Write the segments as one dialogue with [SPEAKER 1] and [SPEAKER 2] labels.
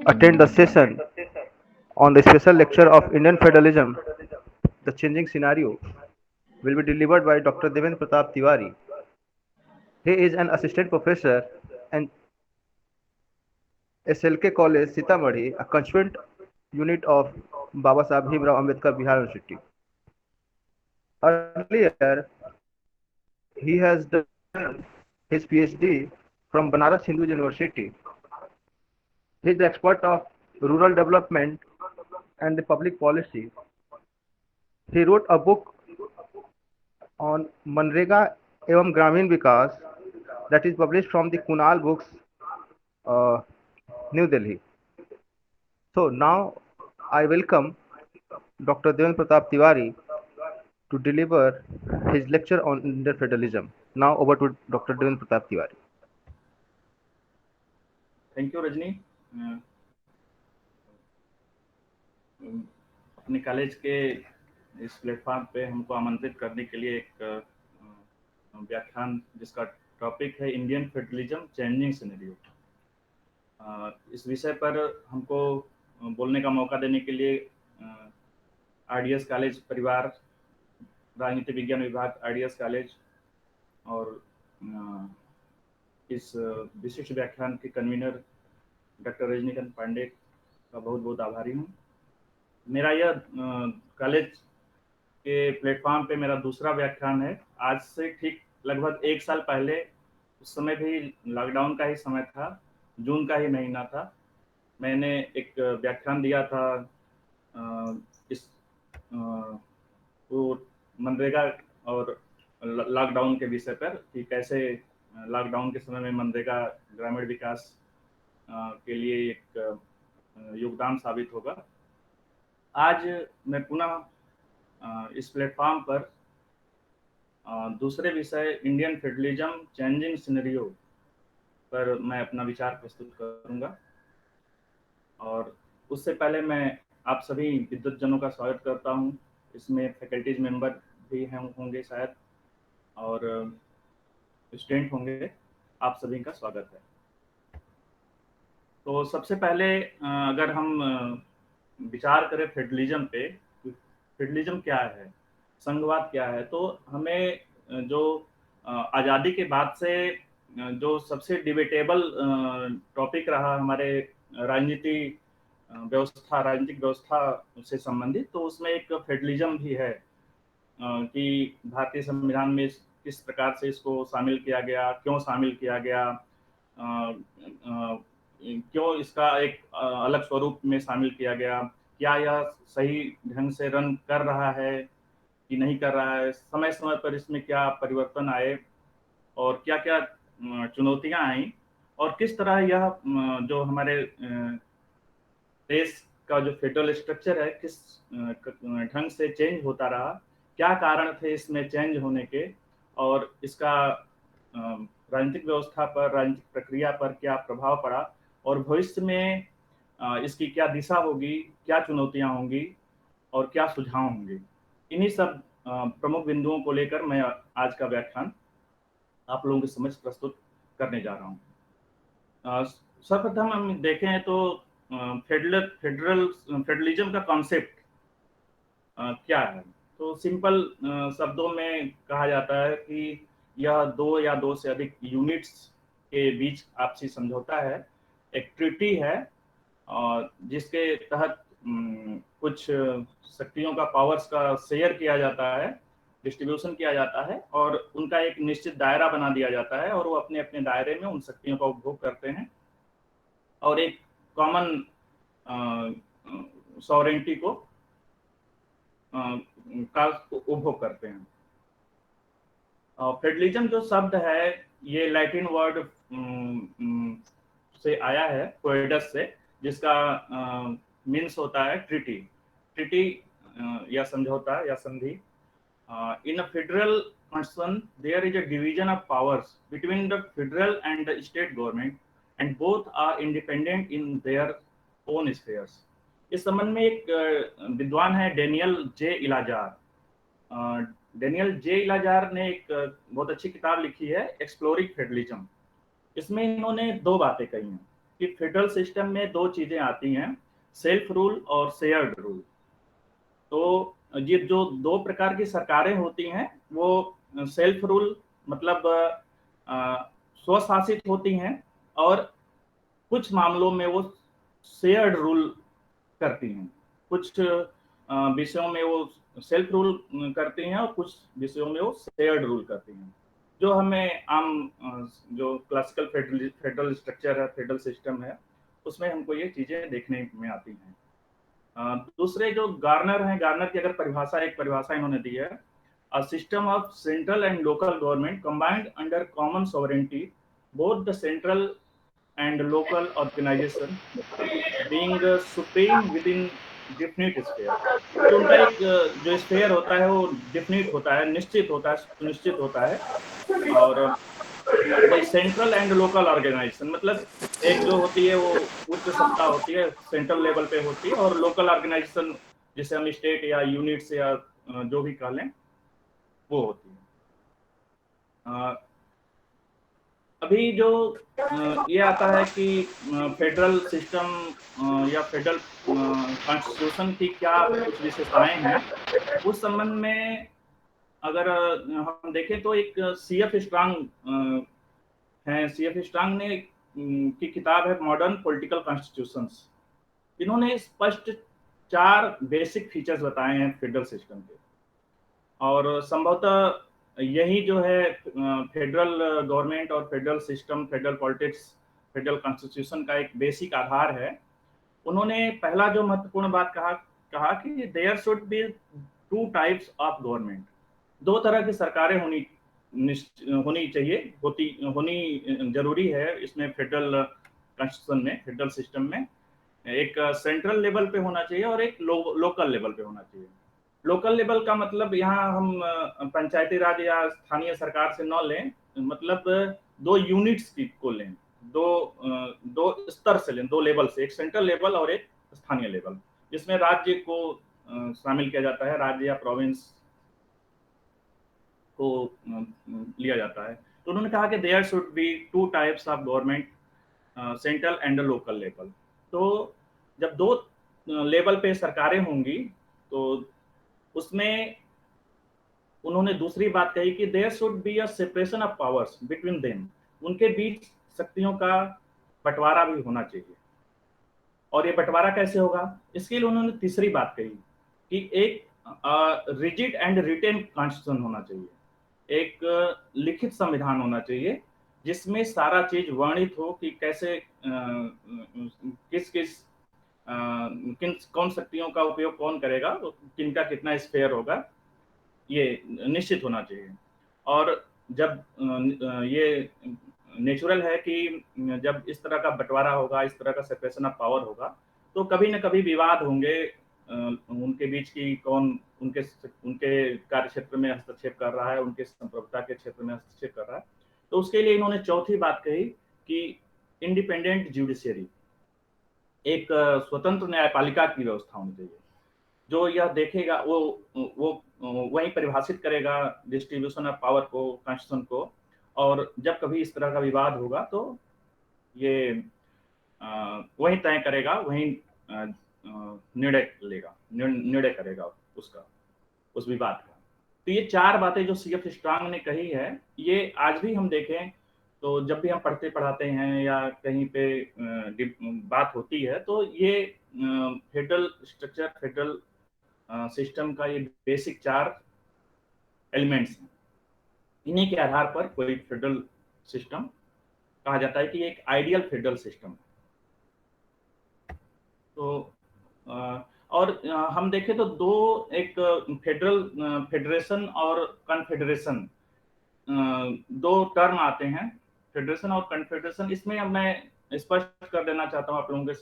[SPEAKER 1] attend the session on the special lecture of Indian Federalism, the changing scenario, will be delivered by Dr. Devendra Pratap Tiwari. He is an assistant professor and SLK College, Sitamarhi, a constituent unit of Baba Sahib Bhimrao Ambedkar Bihar University. Earlier, he has done his PhD from Banaras Hindu University. He is the expert of rural development and the public policy. He wrote a book on Manrega एवं ग्रामीण विकास that is published from the Kunal Books, uh, New Delhi. So now I welcome Dr. Devendra Pratap Tiwari to deliver his lecture on Indian federalism. Now over to Dr. Devendra Pratap Tiwari.
[SPEAKER 2] Thank you Rajni. अपने college के इस platform पे हमको आमंत्रित करने के लिए एक व्याख्यान जिसका टॉपिक है इंडियन फेडरलिज्म चेंजिंग सिनेरियो, इस विषय पर हमको बोलने का मौका देने के लिए आरडीएस कॉलेज परिवार, राजनीति विज्ञान विभाग आरडीएस कॉलेज और इस विशिष्ट व्याख्यान के कन्वीनर डॉक्टर रजनीकांत पांडे का बहुत बहुत आभारी हूँ। मेरा यह कॉलेज के प्लेटफॉर्म पे मेरा दूसरा व्याख्यान है। आज से ठीक लगभग 1 साल पहले, उस समय भी लॉकडाउन का ही समय था, जून का ही महीना था, मैंने एक व्याख्यान दिया था इस वो मनरेगा और लॉकडाउन के विषय पर कि कैसे लॉकडाउन के समय में मनरेगा ग्रामीण विकास के लिए एक योगदान साबित होगा। आज मैं पुनः इस प्लेटफॉर्म पर दूसरे विषय इंडियन फेडरलिज्म चेंजिंग सिनेरियो पर मैं अपना विचार प्रस्तुत करूंगा। और उससे पहले मैं आप सभी विद्वतजनों का स्वागत करता हूं। इसमें फैकल्टीज मेंबर भी होंगे शायद और स्टूडेंट होंगे। आप सभी का स्वागत है। तो सबसे पहले अगर हम विचार करें फेडरलिज्म पे, फेडरलिज्म क्या है, संघवाद क्या है, तो हमें जो आज़ादी के बाद से जो सबसे डिबेटेबल टॉपिक रहा हमारे राजनीतिक व्यवस्था से संबंधित, तो उसमें एक फेडरलिज्म भी है कि भारतीय संविधान में किस प्रकार से इसको शामिल किया गया, क्यों शामिल किया गया, क्यों इसका एक अलग स्वरूप में शामिल किया गया, क्या यह सही ढंग से रन कर रहा है कि नहीं कर रहा है, समय समय पर इसमें क्या परिवर्तन आए और क्या क्या चुनौतियां आई और किस तरह यह जो हमारे देश का जो फेडरल स्ट्रक्चर है किस ढंग से चेंज होता रहा, क्या कारण थे इसमें चेंज होने के और इसका राजनीतिक व्यवस्था पर, राजनीतिक प्रक्रिया पर क्या प्रभाव पड़ा और भविष्य में इसकी क्या दिशा होगी, क्या चुनौतियां होंगी और क्या सुझाव होंगे। इन्हीं सब प्रमुख बिंदुओं को लेकर मैं आज का व्याख्यान आप लोगों के समक्ष प्रस्तुत करने जा रहा हूँ। सर्वप्रथम हम देखें तो फेडरलिज्म का कॉन्सेप्ट क्या है। तो सिंपल शब्दों में कहा जाता है कि यह 2 या 2 से अधिक यूनिट्स के बीच आपसी समझौता है, एक ट्रीटी है जिसके तहत कुछ शक्तियों का, पावर्स का शेयर किया जाता है, डिस्ट्रीब्यूशन किया जाता है और उनका एक निश्चित दायरा बना दिया जाता है और वो अपने अपने दायरे में उन शक्तियों का उपभोग करते हैं और एक कॉमन सॉवरेंटी को का उपभोग करते हैं। फेडरलिज्म जो शब्द है ये लैटिन वर्ड से आया है, फोएडस से, जिसका मीन्स होता है ट्रीटी। ट्रीटी या समझौता या संधि। In a federal constitution there is a division of powers between the federal and the state government and both are independent in their own spheres. इस संबंध में एक विद्वान है डेनियल जे इलाजार। डेनियल जे इलाजार ने एक बहुत अच्छी किताब लिखी है एक्सप्लोरिंग फेडरलिज्म। इसमें इन्होंने 2 बातें कही हैं। कि फेडरल सिस्टम में दो चीजें आती हैं, सेल्फ रूल और शेयर्ड रूल। तो ये जो दो प्रकार की सरकारें होती हैं वो सेल्फ रूल मतलब स्वशासित होती हैं, और कुछ मामलों में वो शेयर्ड रूल करती हैं। कुछ विषयों में वो सेल्फ रूल करती हैं और कुछ विषयों में वो शेयर्ड रूल करती हैं। जो हमें आम जो क्लासिकल फेडरल स्ट्रक्चर है, फेडरल सिस्टम है, उसमें हमको ये चीजें देखने में आती हैं। दूसरे जो गार्नर हैं, गार्नर की अगर एक परिभाषा इन्होंने दी है, a system of central and local government combined under common sovereignty both the central and local organisation being supreme within definite sphere. तो उनका एक जो स्फेयर होता है वो डिफिनिट होता है, निश्चित होता है, सुनिश्चित होता है। और वही सेंट्रल एंड लोकल ऑर्गेनाइजेशन मतलब एक जो होती है वो उच्च सत्ता होती है, सेंट्रल लेवल पे होती है, और लोकल ऑर्गेनाइजेशन जिसे हम स्टेट या यूनिट्स या जो भी कह लें वो होती है। अभी जो ये आता है कि फेडरल सिस्टम या फेडरल कॉन्स्टिट्यूशन की क्या कुछ विशेषताएं हैं, उस संबंध में अगर हम देखें तो एक सीएफ स्ट्रांग हैं, सीएफ स्ट्रांग ने की किताब है मॉडर्न पॉलिटिकल कॉन्स्टिट्यूशंस। इन्होंने स्पष्ट 4 बेसिक फीचर्स बताए हैं फेडरल सिस्टम के, और संभवतः यही जो है फेडरल गवर्नमेंट और federal system, federal politics, federal constitution का एक बेसिक आधार है। उन्होंने पहला जो महत्वपूर्ण बात कहा कहा कि there should be 2 types of government. 2 तरह की सरकारें होनी चाहिए, होनी जरूरी है इसमें फेडरल कॉन्स्टिट्यूशन में, फेडरल सिस्टम में। एक सेंट्रल लेवल पे होना चाहिए और एक लोकल लेवल पे होना चाहिए। लोकल लेवल का मतलब यहाँ हम पंचायती राज या स्थानीय सरकार से न लें, मतलब 2 यूनिट्स की को लें, दो स्तर से लें, 2 लेवल से, एक सेंट्रल लेवल और एक स्थानीय लेवल, जिसमें राज्य को शामिल किया जाता है, राज्य या प्रोविंस को लिया जाता है। तो उन्होंने कहा कि there should be 2 types of government, central and local level. तो जब 2 लेवल पे सरकारें होंगी तो उसमें उन्होंने दूसरी बात कही कि there should be a separation of powers between them. उनके बीच शक्तियों का बंटवारा भी होना चाहिए। और ये बंटवारा कैसे होगा, इसके लिए उन्होंने तीसरी बात कही कि एक रिजिड एंड रिटेन कॉन्स्टिट्यूशन होना चाहिए, एक लिखित संविधान होना चाहिए जिसमें सारा चीज वर्णित हो कि कैसे किस किस किन कौन शक्तियों का उपयोग कौन करेगा, किनका कितना स्फेयर होगा, ये निश्चित होना चाहिए। और जब ये नेचुरल है कि जब इस तरह का बंटवारा होगा, इस तरह का सेपरेशन ऑफ पावर होगा, तो कभी न कभी विवाद होंगे उनके बीच की, कौन उनके उनके कार्य क्षेत्र में हस्तक्षेप कर रहा है, उनके संप्रभुता के क्षेत्र में हस्तक्षेप कर रहा है। तो उसके लिए इन्होंने चौथी बात कही कि इंडिपेंडेंट जुडिशियरी, एक स्वतंत्र न्यायपालिका की व्यवस्था होनी चाहिए, जो यह देखेगा, वो वही परिभाषित करेगा डिस्ट्रीब्यूशन ऑफ पावर को, कॉन्स्टिट्यूशन को, और जब कभी इस तरह का विवाद होगा तो ये वही तय करेगा, वही निर्णय लेगा, निर्णय करेगा उसका, उस विवाद का। तो ये 4 बातें जो सीएफ स्ट्रांग ने कही है, ये आज भी हम देखें तो जब भी हम पढ़ते पढ़ाते हैं या कहीं पे बात होती है, तो ये फेडरल स्ट्रक्चर, फेडरल सिस्टम का ये बेसिक 4 एलिमेंट्स हैं। इन्हीं के आधार पर कोई फेडरल सिस्टम कहा जाता है कि एक आइडियल फेडरल सिस्टम है। तो और हम देखें तो एक फेडरेशन और कन्फेडरेशन, 2 टर्म आते हैं, फेडरेशन और कन्फेडरेशन। इसमें अब मैं स्पष्ट कर देना चाहता हूँ आप लोगों के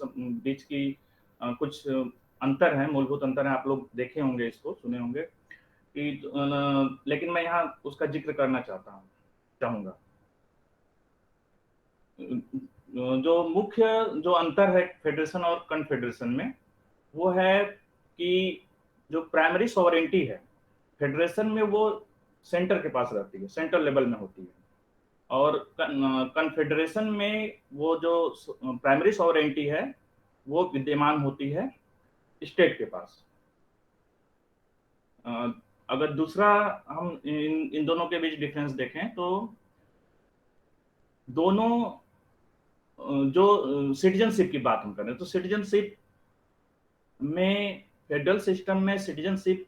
[SPEAKER 2] बीच की कुछ अंतर है, मूलभूत अंतर है, आप लोग देखे होंगे, इसको सुने होंगे कि लेकिन मैं यहाँ उसका जिक्र करना चाहूंगा। जो मुख्य जो अंतर है फेडरेशन और कन्फेडरेशन में, वो है कि जो प्राइमरी सॉवरेंटी है फेडरेशन में, वो सेंटर के पास रहती है, सेंट्रल लेवल में होती है, और कन्फेडरेशन में वो जो प्राइमरी सॉवरेंटी है वो विद्यमान होती है स्टेट के पास। अगर दूसरा हम इन दोनों के बीच डिफरेंस देखें तो दोनों जो सिटीजनशिप की बात हम करें तो सिटीजनशिप में फेडरल सिस्टम में सिटीजनशिप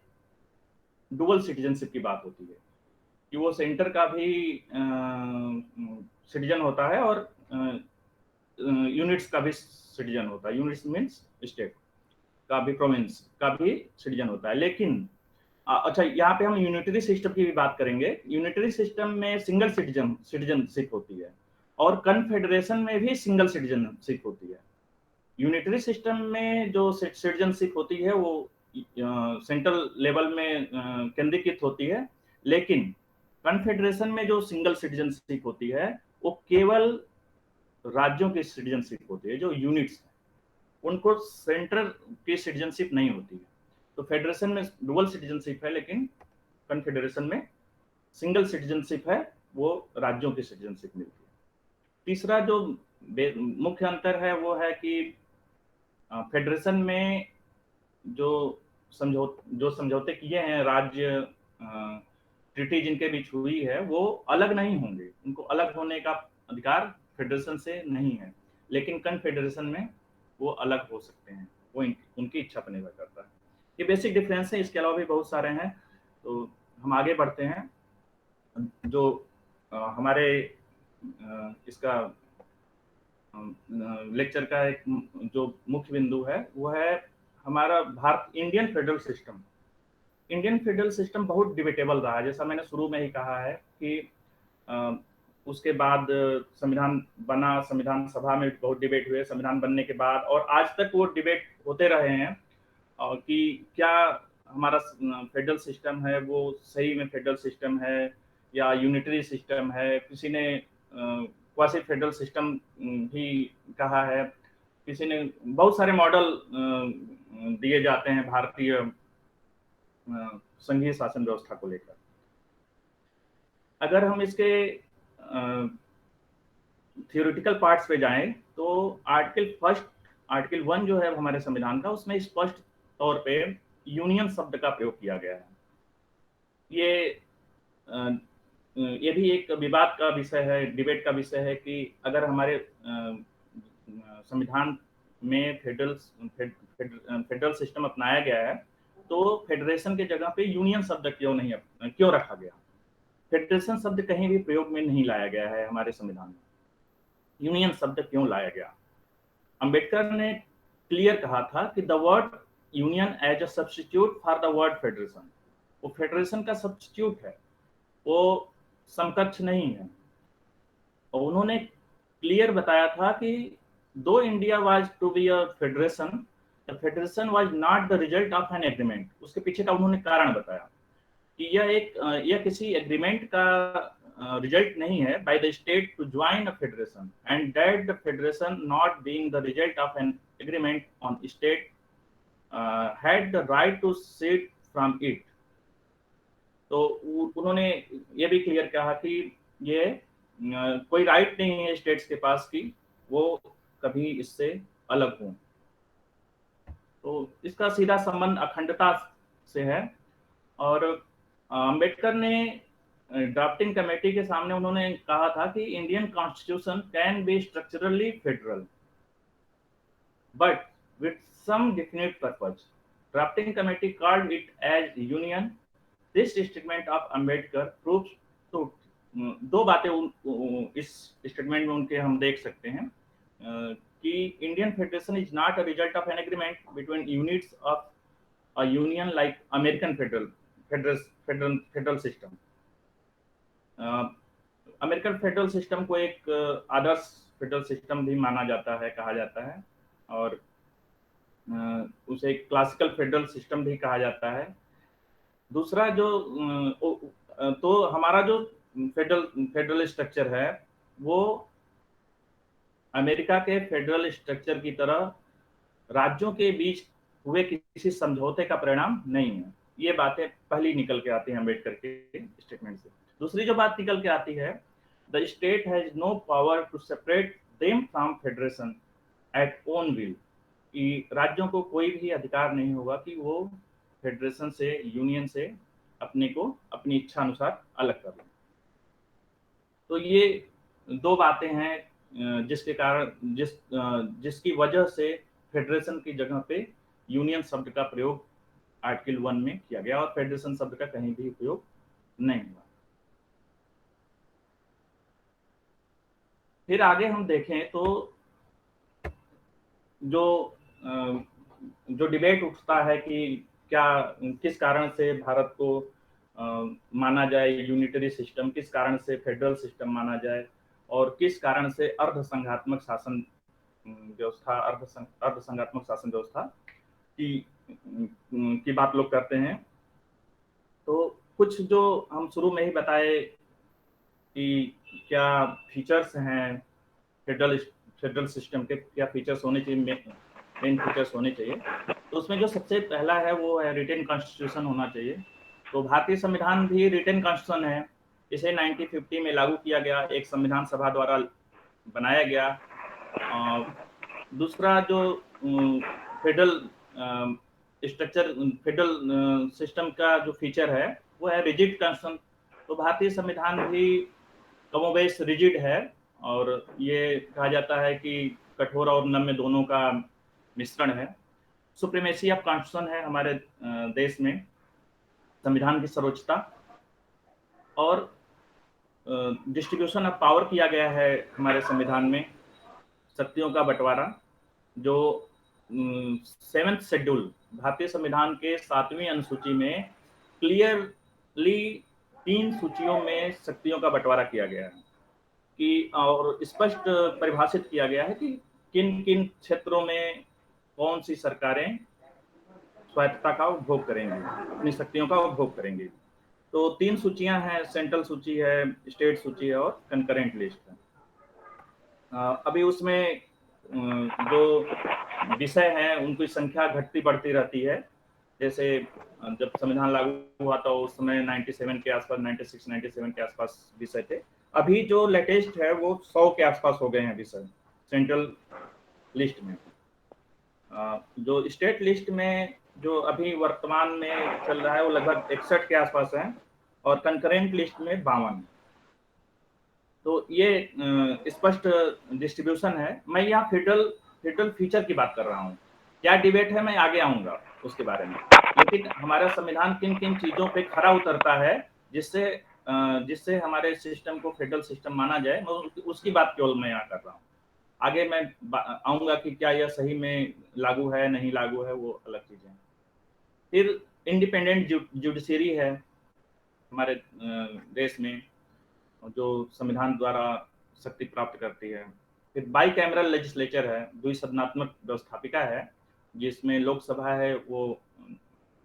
[SPEAKER 2] डुअल सिटीजनशिप की बात होती है कि वो सेंटर का भी सिटीजन होता है और यूनिट्स का भी सिटीजन होता है। यूनिट्स मीन्स स्टेट का भी, प्रोविंस का भी सिटीजन होता है। लेकिन अच्छा, यहाँ पे हम यूनिटरी सिस्टम की भी बात करेंगे। यूनिटरी सिस्टम में सिंगल सिटीजनशिप होती है और कन्फेडरेशन में भी सिंगल सिटीजनशिप होती है। यूनिटरी सिस्टम में जो सिटीजनशिप होती है वो सेंट्रल लेवल में केंद्रीकृत होती है, लेकिन कन्फेडरेशन में जो सिंगल सिटीजनशिप होती है वो केवल राज्यों की सिटीजनशिप होती है। जो यूनिट्स हैं उनको सेंट्रल की सिटीजनशिप नहीं होती है। तो फेडरेशन में डुअल सिटीजनशिप है, लेकिन कन्फेडरेशन में सिंगल सिटीजनशिप है, वो राज्यों की सिटीजनशिप मिलती है। तीसरा जो मुख्य अंतर है वो है कि फेडरेशन में जो समझौते किए हैं राज्य ट्रीटी जिनके बीच हुई है वो अलग नहीं होंगे, उनको अलग होने का अधिकार फेडरेशन से नहीं है। लेकिन कन्फेडरेशन में वो अलग हो सकते हैं, वो उनकी इच्छा पर निर्भर करता है। ये बेसिक डिफरेंस है, इसके अलावा भी बहुत सारे हैं। तो हम आगे बढ़ते हैं। जो हमारे इसका लेक्चर का एक जो मुख्य बिंदु है वो है हमारा Bharat Indian federal system. Indian federal system बहुत डिबेटेबल रहा है, जैसा मैंने शुरू में ही कहा है कि उसके बाद संविधान बना, संविधान सभा में बहुत डिबेट हुए संविधान बनने के बाद, और आज तक वो डिबेट होते रहे हैं कि क्या हमारा फेडरल सिस्टम है वो सही में फेडरल सिस्टम है या यूनिटरी सिस्टम है। किसी ने क्वासी फेडरल सिस्टम भी कहा है, किसी ने बहुत सारे मॉडल दिए जाते हैं भारतीय संघीय शासन व्यवस्था को लेकर। अगर हम इसके थियोरिटिकल पार्ट्स पे जाएं तो आर्टिकल 1 जो है हमारे संविधान का, उसमें स्पष्ट तौर पे यूनियन शब्द का प्रयोग किया गया है। ये भी एक विवाद का विषय है, डिबेट का विषय है कि अगर हमारे संविधान में फेडरल सिस्टम अपनाया गया है तो फेडरेशन के जगह पे यूनियन शब्द क्यों रखा गया। फेडरेशन शब्द कहीं भी प्रयोग में नहीं लाया गया है हमारे संविधान में, यूनियन शब्द क्यों लाया गया। अंबेडकर ने क्लियर कहा था कि the word union as a substitute for the word federation, वो फेडरेशन का सब्स्टिट्यूट है, वो समकक्ष नहीं है। और उन्होंने क्लियर बताया था कि though India was to be a federation, the federation was not the result of an agreement. उसके पीछे का उन्होंने कारण बताया कि यह किसी एग्रीमेंट का रिजल्ट नहीं है by the state to join a federation, and that the federation not being the result of an agreement on state had the right to secede from it. तो उन्होंने ये भी क्लियर कहा कि ये कोई राइट नहीं है स्टेट्स के पास कि वो कभी इससे अलग हों। तो इसका सीधा संबंध अखंडता से है। और अंबेडकर ने ड्राफ्टिंग कमेटी के सामने उन्होंने कहा था कि Indian constitution can be structurally federal but with some definite purpose. Drafting committee called it as union. This statement of Ambedkar proves, तो दो बातें इस स्टेटमेंट में उनके हम देख सकते हैं कि Indian federation is not a result of an agreement between units of a union like American federal system. American federal system को एक आदर्श फेडरल सिस्टम भी माना जाता है, कहा जाता है, और उसे एक क्लासिकल फेडरल सिस्टम भी कहा जाता है। दूसरा जो तो हमारा जो फेडरल स्ट्रक्चर है वो अमेरिका के फेडरल स्ट्रक्चर की तरह राज्यों के बीच हुए किसी समझौते का परिणाम नहीं है। ये बातें पहली निकल के आती हैं अम्बेडकर के स्टेटमेंट से। दूसरी जो बात निकल के आती है the state has no power to separate them from federation at own will, कि राज्यों को कोई भी अधिकार नहीं होगा कि वो फेडरेशन से, यूनियन से अपने को अपनी इच्छा अनुसार अलग कर लें। तो ये दो बातें हैं जिसके कारण जिसकी वजह से फेडरेशन की जगह पे यूनियन शब्द का प्रयोग आर्टिकल 1 में किया गया और फेडरेशन शब्द का कहीं भी उपयोग नहीं हुआ। फिर आगे हम देखें तो जो डिबेट उठता है कि क्या, किस कारण से भारत को माना जाए यूनिटरी सिस्टम, किस कारण से फेडरल सिस्टम माना जाए, और किस कारण से अर्ध संघात्मक शासन व्यवस्था, अर्ध संघात्मक शासन व्यवस्था की बात लोग करते हैं। तो कुछ जो हम शुरू में ही बताए कि क्या फीचर्स हैं फेडरल सिस्टम के, क्या फीचर्स होने चाहिए, मेन फीचर्स होने चाहिए। तो उसमें जो सबसे पहला है वो है रिटेन कॉन्स्टिट्यूशन होना चाहिए। तो भारतीय संविधान भी रिटेन कॉन्स्टिट्यूशन है। इसे 1950 में लागू किया गया, एक संविधान सभा द्वारा बनाया गया। दूसरा जो फेडरल स्ट्रक्चर, फेडरल सिस्टम का जो फीचर है वो है रिजिड कॉन्स्टिट्यूशन। तो भारतीय संविधान भी कमोबेश रिजिड है, और ये कहा जाता है कि कठोर और नम्य दोनों का मिश्रण है। सुप्रीमेसी ऑफ कॉन्स्टिट्यूशन है हमारे देश में, संविधान की सर्वोच्चता, और डिस्ट्रीब्यूशन ऑफ पावर किया गया है हमारे संविधान में, शक्तियों का बंटवारा। जो 7th शेड्यूल भारतीय संविधान के 7वीं अनुसूची में क्लियरली 3 सूचियों में शक्तियों का बंटवारा किया गया है कि, और स्पष्ट परिभाषित किया गया है कि किन किन क्षेत्रों में कौन सी सरकारें स्वायत्तता का उपभोग करेंगी, अपनी शक्तियों का उपभोग करेंगी। तो 3 सूचियां हैं, सेंट्रल सूची है, स्टेट सूची है, और कंकरेंट लिस्ट है। अभी उसमें जो विषय हैं उनकी संख्या घटती बढ़ती रहती है। जैसे जब संविधान लागू हुआ तो उस समय 97 के आसपास, 96, 97 के आसपास विषय थे। अभी जो लेटेस्ट है वो 100 के आसपास हो गए हैं विषय सेंट्रल लिस्ट में। जो स्टेट लिस्ट में जो अभी वर्तमान में चल रहा है वो लगभग 61 के आसपास है, और कंकरेंट लिस्ट में 52। तो ये स्पष्ट डिस्ट्रीब्यूशन है। मैं यहाँ फेडरल फीचर की बात कर रहा हूँ, क्या डिबेट है मैं आगे आऊंगा उसके बारे में। लेकिन हमारा संविधान किन किन चीजों पे खरा उतरता है जिससे हमारे सिस्टम को फेडरल सिस्टम माना जाए, उसकी बात केवल मैं यहाँ कर रहा हूँ। आगे मैं आऊंगा कि क्या यह सही में लागू है नहीं लागू है, वो अलग चीजें। फिर इंडिपेंडेंट जुडिशरी है हमारे देश में, जो संविधान द्वारा शक्ति प्राप्त करती है। फिर बाई कैमरल लेजिस्लेचर है, द्विसदनात्मक व्यवस्थापिका है, जिसमें लोकसभा है वो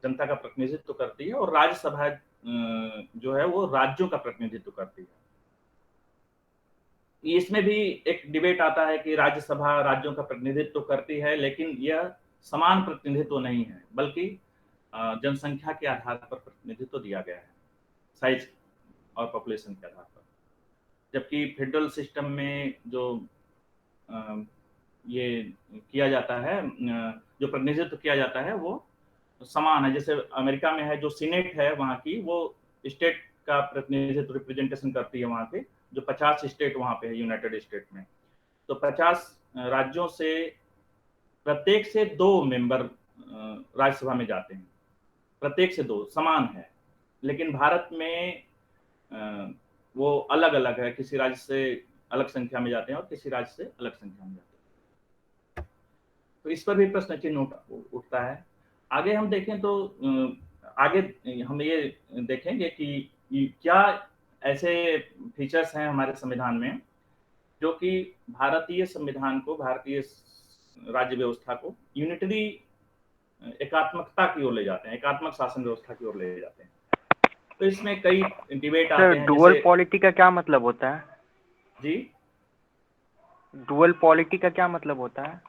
[SPEAKER 2] जनता का प्रतिनिधित्व करती है, और राज्यसभा जो है वो राज्यों का प्रतिनिधित्व करती है। इसमें भी एक डिबेट आता है कि राज्यसभा राज्यों का प्रतिनिधित्व करती है, लेकिन यह समान प्रतिनिधित्व नहीं है, बल्कि जनसंख्या के आधार पर प्रतिनिधित्व दिया गया है, साइज और पॉपुलेशन के आधार पर। जबकि फेडरल सिस्टम में जो ये किया जाता है, जो प्रतिनिधित्व किया जाता है वो समान है। जैसे अमेरिका में है जो सीनेट है वहाँ की, वो स्टेट का प्रतिनिधित्व, रिप्रेजेंटेशन करती है वहाँ पे, जो 50 स्टेट वहाँ पे है यूनाइटेड स्टेट में। तो 50 राज्यों से प्रत्येक से 2 मेंबर राज्यसभा में जाते हैं, प्रत्येक से 2 समान है। लेकिन भारत में वो अलग अलग है, किसी राज्य से अलग संख्या में जाते हैं और किसी राज्य से अलग संख्या में जाते हैं। तो इस पर भी प्रश्न चिन्ह उठता है। आगे हम देखें तो आगे हम ये देखेंगे कि क्या ऐसे फीचर्स हैं हमारे संविधान में जो कि भारतीय संविधान को, भारतीय राज्य व्यवस्था को यूनिटरी एकात्मकता की ओर ले जाते हैं, एकात्मक शासन व्यवस्था की ओर ले जाते हैं। तो इसमें कई डिबेट आते हैं।
[SPEAKER 3] डुअल पॉलिटी का क्या मतलब होता है
[SPEAKER 2] जी?
[SPEAKER 3] डुअल पॉलिटी का क्या मतलब होता है?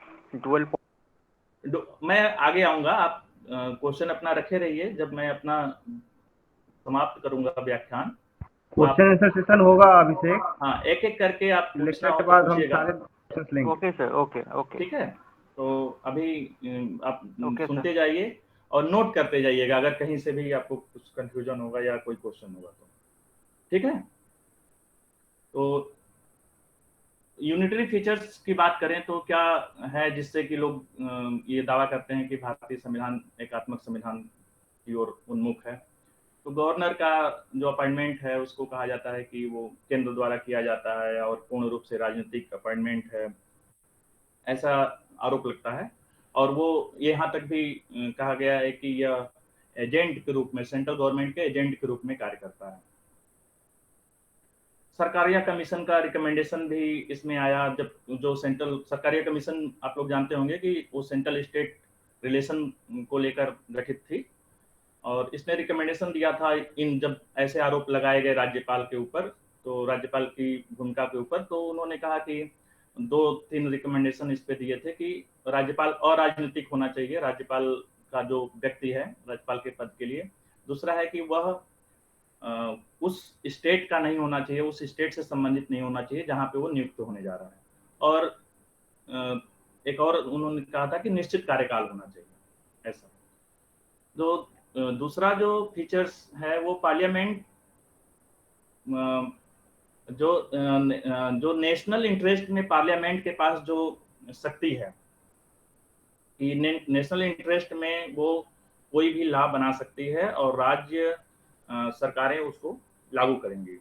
[SPEAKER 2] मैं आगे आऊंगा, आप क्वेश्चन अपना रखे रहिए, जब मैं अपना समाप्त करूंगा व्याख्यान
[SPEAKER 1] क्वेश्चन आंसर सेशन होगा अभिषेक।
[SPEAKER 2] हाँ, एक एक करके आप पूछना
[SPEAKER 1] लेक्चर
[SPEAKER 2] हो
[SPEAKER 1] के
[SPEAKER 2] तो
[SPEAKER 1] बाद हम
[SPEAKER 2] पूछिएगा।
[SPEAKER 1] सारे क्वेश्चन लेंगे।
[SPEAKER 3] ओके सर, ओके ओके
[SPEAKER 2] ठीक है, तो अभी आप
[SPEAKER 3] ओके सर।
[SPEAKER 2] सुनते जाइए और नोट करते जाइएगा अगर कहीं से भी आपको कुछ कंफ्यूजन होगा या कोई क्वेश्चन होगा तो। ठीक है, तो यूनिटरी फीचर्स की बात करें तो क्या है जिससे कि लोग ये दावा करते हैं कि भारतीय संविधान एकात्मक संविधान की ओर उन्मुख है। तो गवर्नर का जो अपॉइंटमेंट है उसको कहा जाता है कि वो केंद्र द्वारा किया जाता है और पूर्ण रूप से राजनीतिक अपॉइंटमेंट है, ऐसा आरोप लगता है। और वो यहाँ तक भी कहा गया है कि यह एजेंट के रूप में, सेंट्रल गवर्नमेंट के एजेंट के रूप में कार्य करता है। सरकारिया कमीशन का रिकमेंडेशन भी इसमें आया, जब जो सेंट्रल सरकारिया कमीशन आप लोग जानते होंगे कि वो सेंट्रल स्टेट रिलेशन को लेकर गठित थी, और इसने रिकमेंडेशन दिया था इन जब ऐसे आरोप लगाए गए राज्यपाल के ऊपर, तो राज्यपाल की भूमिका के ऊपर, तो उन्होंने कहा कि 2-3 रिकमेंडेशन इस पे दिए थे कि राज्यपाल अराजनीतिक होना चाहिए, राज्यपाल का जो व्यक्ति है राज्यपाल के पद के लिए। दूसरा है कि वह उस स्टेट का नहीं होना चाहिए, उस स्टेट से संबंधित नहीं होना चाहिए जहाँ पे वो नियुक्त होने जा रहा है। और अ, एक और उन्होंने कहा था कि निश्चित कार्यकाल होना चाहिए, ऐसा। जो दूसरा जो फीचर्स है वो पार्लियामेंट, जो नेशनल इंटरेस्ट में पार्लियामेंट के पास जो शक्ति है कि नेशनल इंटरेस्ट में वो कोई भी लॉ बना सकती है और राज्य सरकारें उसको लागू करेंगी।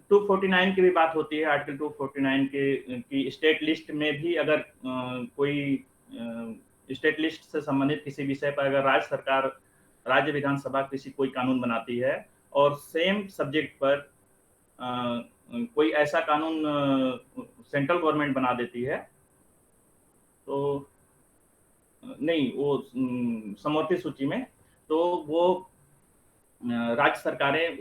[SPEAKER 2] 249 की भी बात होती है, आर्टिकल 249 के की स्टेट लिस्ट में भी अगर कोई स्टेट लिस्ट से संबंधित किसी विषय पर अगर राज्य सरकार, राज्य विधानसभा किसी कोई कानून बनाती है और सेम सब्जेक्ट पर कोई ऐसा कानून सेंट्रल गवर्नमेंट बना देती है, तो नहीं वो समवर्ती सूची में, तो वो राज्य सरकारें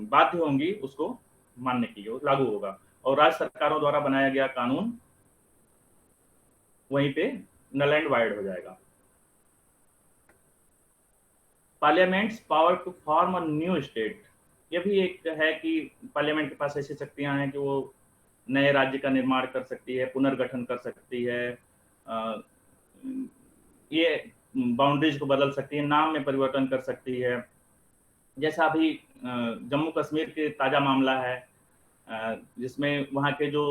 [SPEAKER 2] बाध्य होंगी उसको मानने के लिए, लागू होगा और राज्य सरकारों द्वारा बनाया गया कानून वहीं पे नल एंड वाइड हो जाएगा। Parliament's power to form a new state, ये भी एक है कि पार्लियामेंट के पास ऐसी शक्तियां हैं कि वो नए राज्य का निर्माण कर सकती है, पुनर्गठन कर सकती है, ये बाउंड्रीज को बदल सकती है, नाम में परिवर्तन कर सकती है। जैसा अभी जम्मू कश्मीर के ताज़ा मामला है, जिसमें वहाँ के जो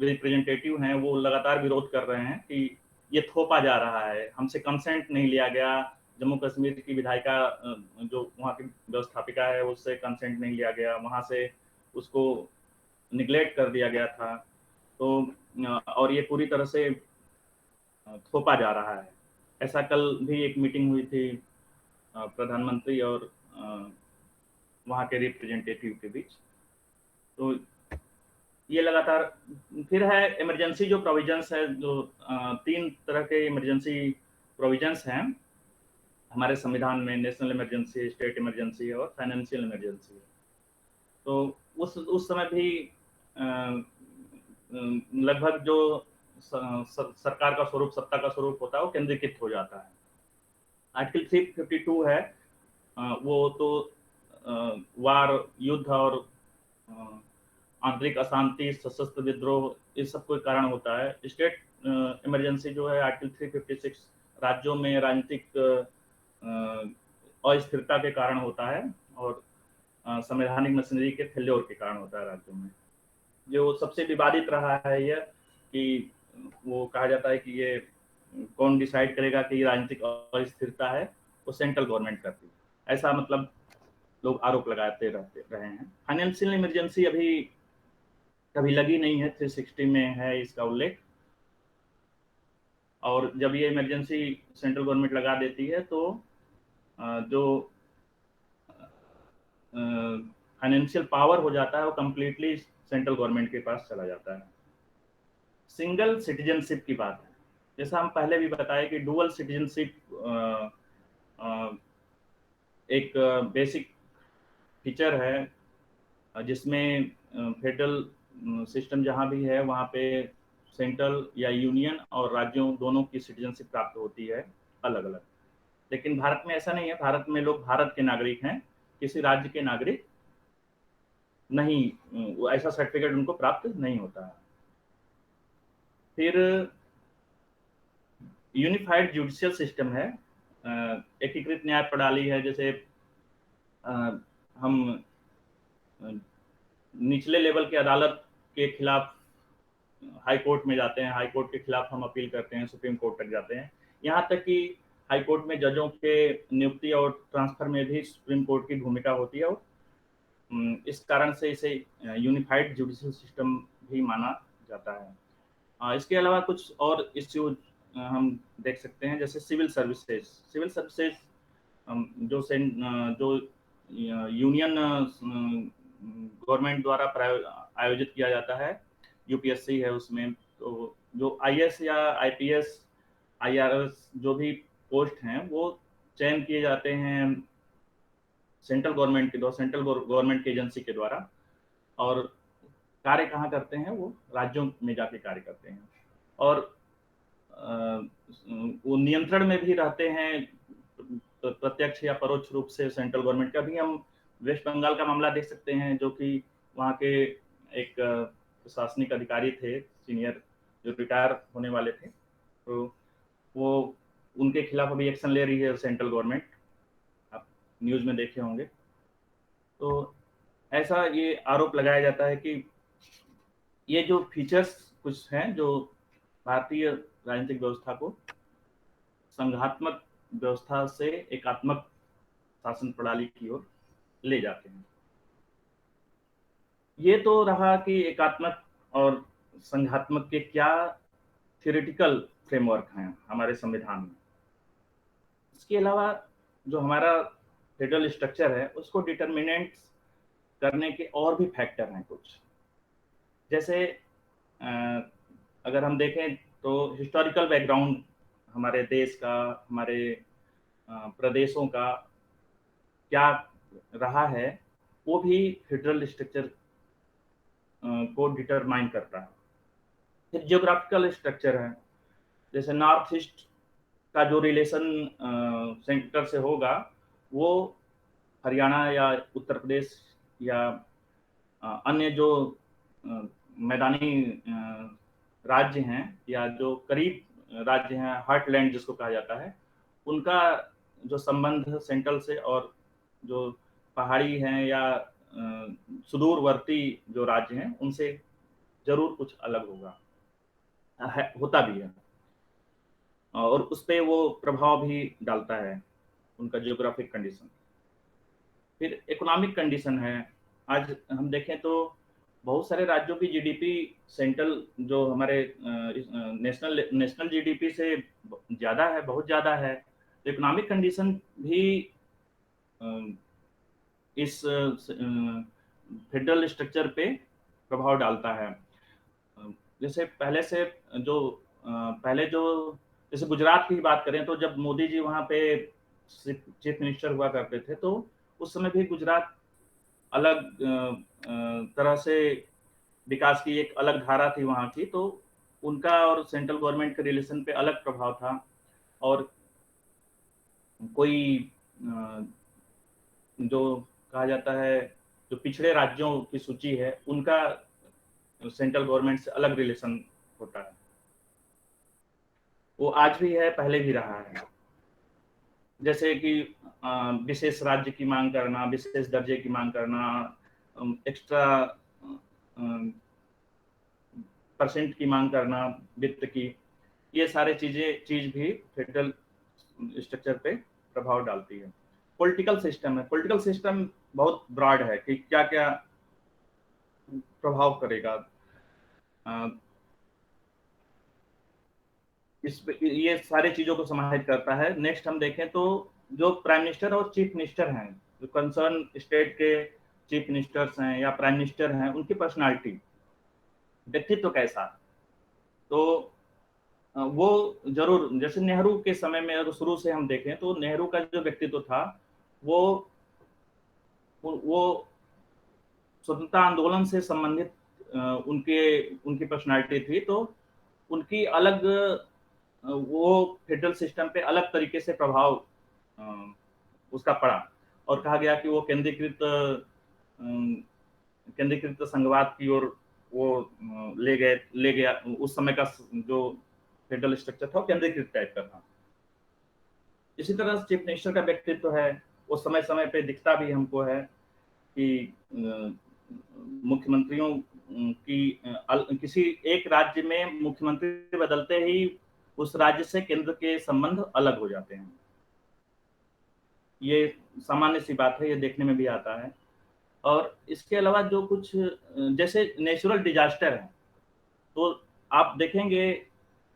[SPEAKER 2] रिप्रेजेंटेटिव हैं वो लगातार विरोध कर रहे हैं कि ये थोपा जा रहा है, हमसे कंसेंट नहीं लिया गया, जम्मू कश्मीर की विधायिका जो वहाँ की व्यवस्थापिका है उससे कंसेंट नहीं लिया गया, वहाँ से उसको निगलेक्ट कर दिया गया था। तो और ये पूरी तरह से थोपा जा रहा है। ऐसा कल भी एक मीटिंग हुई थी प्रधानमंत्री और वहाँ के रिप्रेजेंटेटिव के बीच। तो ये लगातार फिर है इमरजेंसी जो प्रोविजंस है, जो 3 तरह के इमरजेंसी प्रोविजंस हैं हमारे संविधान में, नेशनल इमरजेंसी, स्टेट इमरजेंसी और फाइनेंशियल इमरजेंसी। तो उस समय भी लगभग जो सरकार का स्वरूप, सत्ता का स्वरूप होता है वो केंद्रीकृत हो जाता है। आर्टिकल 352 है, वो तो वार, युद्ध और आंतरिक अशांति, सशस्त्र विद्रोह, इस सब कोई कारण होता है। स्टेट इमरजेंसी जो है आर्टिकल 356 राज्यों में राजनीतिक अस्थिरता के कारण होता है और संवैधानिक मशीनरी के फेल्योर के कारण होता है राज्यों में। जो सबसे विवादित रहा है यह कि वो कहा जाता है कि ये कौन डिसाइड करेगा कि राजनीतिक अस्थिरता है, वो सेंट्रल गवर्नमेंट करती है, ऐसा मतलब लोग आरोप लगाते रहते रहे हैं। फाइनेंशियल इमरजेंसी अभी कभी लगी नहीं है, 360 में है इसका उल्लेख, और जब ये इमरजेंसी सेंट्रल गवर्नमेंट लगा देती है तो जो फाइनेंशियल पावर हो जाता है वो कंप्लीटली सेंट्रल गवर्नमेंट के पास चला जाता है। सिंगल सिटीजनशिप की बात है, जैसा हम पहले भी बताए कि डुअल सिटीजनशिप एक बेसिक फीचर है जिसमें फेडरल सिस्टम जहाँ भी है वहाँ पे सेंट्रल या यूनियन और राज्यों दोनों की सिटीजनशिप प्राप्त होती है अलग अलग। लेकिन भारत में ऐसा नहीं है, भारत में लोग भारत के नागरिक हैं, किसी राज्य के नागरिक नहीं, ऐसा सर्टिफिकेट उनको प्राप्त नहीं होता है। फिर यूनिफाइड जुडिशियल सिस्टम है, एकीकृत न्याय प्रणाली है। जैसे हम निचले लेवल की अदालत के खिलाफ हाई कोर्ट में जाते हैं, हाई कोर्ट के खिलाफ हम अपील करते हैं, सुप्रीम कोर्ट तक जाते हैं। यहाँ तक कि हाई कोर्ट में जजों के नियुक्ति और ट्रांसफर में भी सुप्रीम कोर्ट की भूमिका होती है, और इस कारण से इसे यूनिफाइड जुडिशियल सिस्टम भी माना जाता है। इसके अलावा कुछ और इश्यूज हम देख सकते हैं, जैसे सिविल सर्विसेज। सिविल सर्विसेज जो यूनियन गवर्नमेंट द्वारा आयोजित किया जाता है, यूपीएससी है उसमें, तो जो आईएएस या आईपीएस आईआरएस जो भी पोस्ट हैं वो चयन किए जाते हैं सेंट्रल गवर्नमेंट के द्वारा, सेंट्रल गवर्नमेंट की एजेंसी के द्वारा, और कार्य कहाँ करते हैं, वो राज्यों में जाके कार्य करते हैं, और वो नियंत्रण में भी रहते हैं प्रत्यक्ष या परोक्ष रूप से सेंट्रल गवर्नमेंट का भी। हम वेस्ट बंगाल का मामला देख सकते हैं, जो कि वहाँ के एक प्रशासनिक अधिकारी थे सीनियर, जो रिटायर होने वाले थे, तो वो उनके खिलाफ अभी एक्शन ले रही है सेंट्रल गवर्नमेंट, आप न्यूज़ में देखे होंगे। तो ऐसा ये आरोप लगाया जाता है कि ये जो फीचर्स कुछ हैं जो भारतीय राजनीतिक व्यवस्था को संघात्मक व्यवस्था से एकात्मक शासन प्रणाली की ओर ले जाते हैं। ये तो रहा कि एकात्मक और संघात्मक के क्या थियोरेटिकल फ्रेमवर्क हैं हमारे संविधान में। इसके अलावा जो हमारा फेडरल स्ट्रक्चर है उसको डिटर्मिनेंट करने के और भी फैक्टर हैं कुछ। जैसे अगर हम देखें तो हिस्टोरिकल बैकग्राउंड हमारे देश का, हमारे प्रदेशों का क्या रहा है, वो भी फेडरल स्ट्रक्चर को डिटरमाइन करता है। फिर जियोग्राफिकल स्ट्रक्चर है, जैसे नॉर्थ ईस्ट का जो रिलेशन सेंटर से होगा वो हरियाणा या उत्तर प्रदेश या अन्य जो मैदानी राज्य हैं या जो करीब राज्य हैं, हार्टलैंड जिसको कहा जाता है, उनका जो संबंध सेंट्रल से और जो पहाड़ी हैं या सुदूरवर्ती जो राज्य हैं उनसे जरूर कुछ अलग होगा, होता भी है, और उस पर वो प्रभाव भी डालता है उनका जियोग्राफिक कंडीशन। फिर इकोनॉमिक कंडीशन है। आज हम देखें तो बहुत सारे राज्यों की जीडीपी सेंट्रल जो हमारे नेशनल जीडीपी से ज़्यादा है, बहुत ज़्यादा है। तो इकोनॉमिक कंडीशन भी इस फेडरल स्ट्रक्चर पे प्रभाव डालता है। जैसे पहले जो जैसे गुजरात की बात करें तो जब मोदी जी वहाँ पे चीफ मिनिस्टर हुआ करते थे तो उस समय भी गुजरात अलग तरह से विकास की एक अलग धारा थी वहाँ की, तो उनका और सेंट्रल गवर्नमेंट के रिलेशन पे अलग प्रभाव था। और कोई जो कहा जाता है जो पिछड़े राज्यों की सूची है उनका सेंट्रल गवर्नमेंट से अलग रिलेशन होता है, वो आज भी है, पहले भी रहा है। जैसे कि विशेष राज्य की मांग करना, विशेष दर्जे की मांग करना, एक्स्ट्रा परसेंट की मांग करना वित्त की, ये सारे चीज भी फेडरल स्ट्रक्चर पे प्रभाव डालती है। पॉलिटिकल सिस्टम है। पॉलिटिकल सिस्टम बहुत ब्रॉड है कि क्या क्या प्रभाव करेगा। ये सारी चीजों को समाहित करता है। नेक्स्ट हम देखें तो जो प्राइम मिनिस्टर और चीफ मिनिस्टर हैं, जो कंसर्न स्टेट के चीफ मिनिस्टर्स हैं या प्राइम मिनिस्टर हैं, उनकी पर्सनालिटी, व्यक्तित्व कैसा, तो वो जरूर, जैसे नेहरू के समय में अगर शुरू से हम देखें तो नेहरू का जो व्यक्तित्व था वो स्वतंत्रता आंदोलन से संबंधित उनकी पर्सनालिटी थी, तो उनकी अलग वो फेडरल सिस्टम पे अलग तरीके से प्रभाव उसका पड़ा। और कहा गया कि वो केंद्रीकृत संघवाद की ओर वो ले गया। उस समय का जो फेडरल स्ट्रक्चर था वो केंद्रीकृत टाइप का था। इसी तरह चीफ मिनिस्टर का व्यक्तित्व है, वो समय समय पे दिखता भी हमको है कि मुख्यमंत्रियों की किसी एक राज्य में मुख्यमंत्री बदलते ही उस राज्य से केंद्र के संबंध अलग हो जाते हैं। ये सामान्य सी बात है, ये देखने में भी आता है। और इसके अलावा जो कुछ जैसे नेचुरल डिजास्टर है, तो आप देखेंगे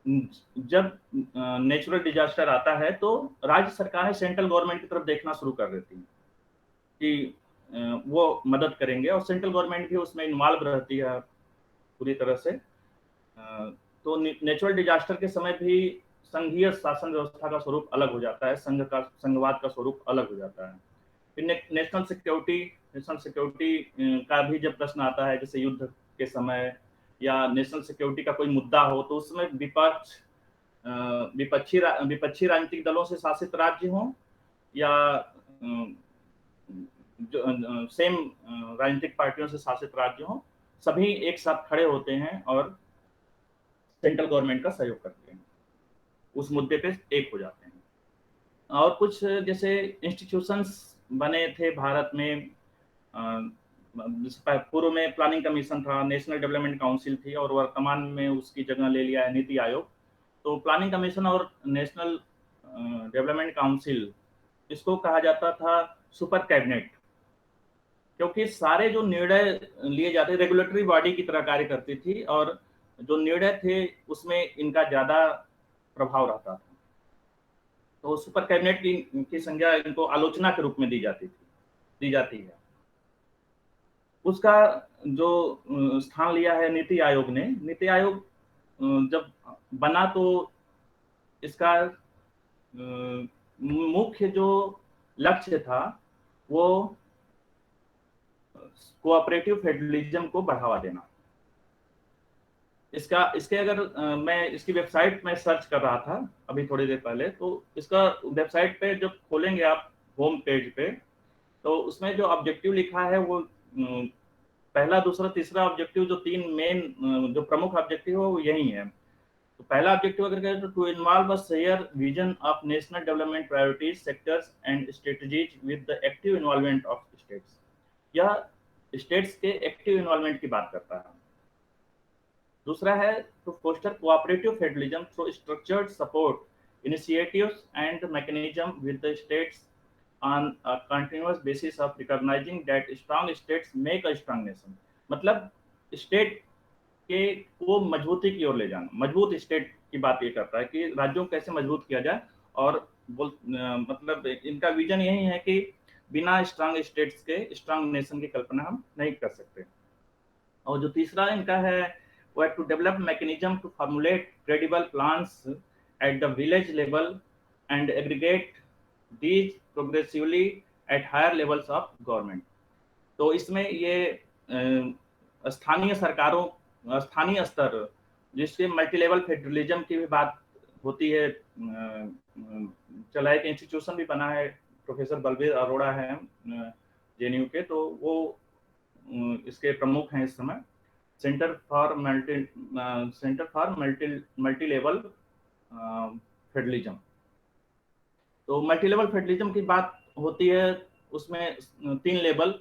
[SPEAKER 2] जब नेचुरल डिजास्टर आता है तो राज्य सरकारें सेंट्रल गवर्नमेंट की तरफ देखना शुरू कर देती हैं कि वो मदद करेंगे, और सेंट्रल गवर्नमेंट भी उसमें इन्वॉल्व रहती है पूरी तरह से। तो नेचुरल डिजास्टर के समय भी संघीय शासन व्यवस्था का स्वरूप अलग हो जाता है, संघवाद का स्वरूप अलग हो जाता है। फिर नेशनल सिक्योरिटी का भी जब प्रश्न आता है, जैसे युद्ध के समय या नेशनल सिक्योरिटी का कोई मुद्दा हो, तो उसमें विपक्षी राजनीतिक दलों से शासित राज्य हों या जो सेम राजनीतिक पार्टियों से शासित राज्य हों, सभी एक साथ खड़े होते हैं और सेंट्रल गवर्नमेंट का सहयोग करते हैं, उस मुद्दे पे एक हो जाते हैं। और कुछ जैसे इंस्टीट्यूशंस बने थे भारत में, पूर्व में प्लानिंग कमीशन था, नेशनल डेवलपमेंट काउंसिल थी, और वर्तमान में उसकी जगह ले लिया है नीति आयोग। तो प्लानिंग कमीशन और नेशनल डेवलपमेंट काउंसिल, इसको कहा जाता था सुपर कैबिनेट, क्योंकि सारे जो निर्णय लिए जाते रेगुलेटरी बॉडी की तरह कार्य करती थी, और जो निर्णय थे उसमें इनका ज्यादा प्रभाव रहता था। तो सुपर कैबिनेट की संज्ञा इनको आलोचना के रूप में दी जाती है। उसका जो स्थान लिया है नीति आयोग ने। नीति आयोग जब बना तो इसका मुख्य जो लक्ष्य था वो कोऑपरेटिव फेडरलिज्म को बढ़ावा देना। इसके अगर मैं इसकी वेबसाइट में सर्च कर रहा था अभी थोड़ी देर पहले, तो इसका वेबसाइट पे जब खोलेंगे आप होम पेज पे, तो उसमें जो ऑब्जेक्टिव लिखा है वो पहला, दूसरा, तीसरा ऑब्जेक्टिव, जो तीन मेन जो प्रमुख ऑब्जेक्टिव है वो यही है। तो पहला ऑब्जेक्टिव अगर कहें तो to involve a share vision of national development priorities, sectors and strategies with the active involvement of states. यह स्टेट्स के एक्टिव इन्वॉल्वमेंट की बात करता है। दूसरा है to foster cooperative federalism through structured support initiatives and mechanism with the states on a continuous basis of recognizing that strong states make a strong nation। मतलब state के को मजबूती की ओर ले जाना, मजबूत स्टेट की बात ये करता है कि राज्यों को कैसे मजबूत किया जाए। और मतलब इनका विजन यही है कि बिना स्ट्रांग स्टेट्स के स्ट्रांग नेशन की कल्पना हम नहीं कर सकते। और जो तीसरा इनका है वो है to develop mechanism to formulate credible plans at the village level and aggregate these progressively at higher levels of government। तो इसमें ये स्थानीय सरकारों, स्थानीय स्तर, जिसके मल्टी लेवल फेडरलिज्म की भी बात होती है, चला एक इंस्टीट्यूशन भी बना है, प्रोफेसर बलबीर अरोड़ा है जेएनयू के, तो वो इसके प्रमुख हैं इस समय। Centre for multi level federalism. तो मल्टी लेवल फेडरलिज्म की बात होती है, उसमें 3 लेवल,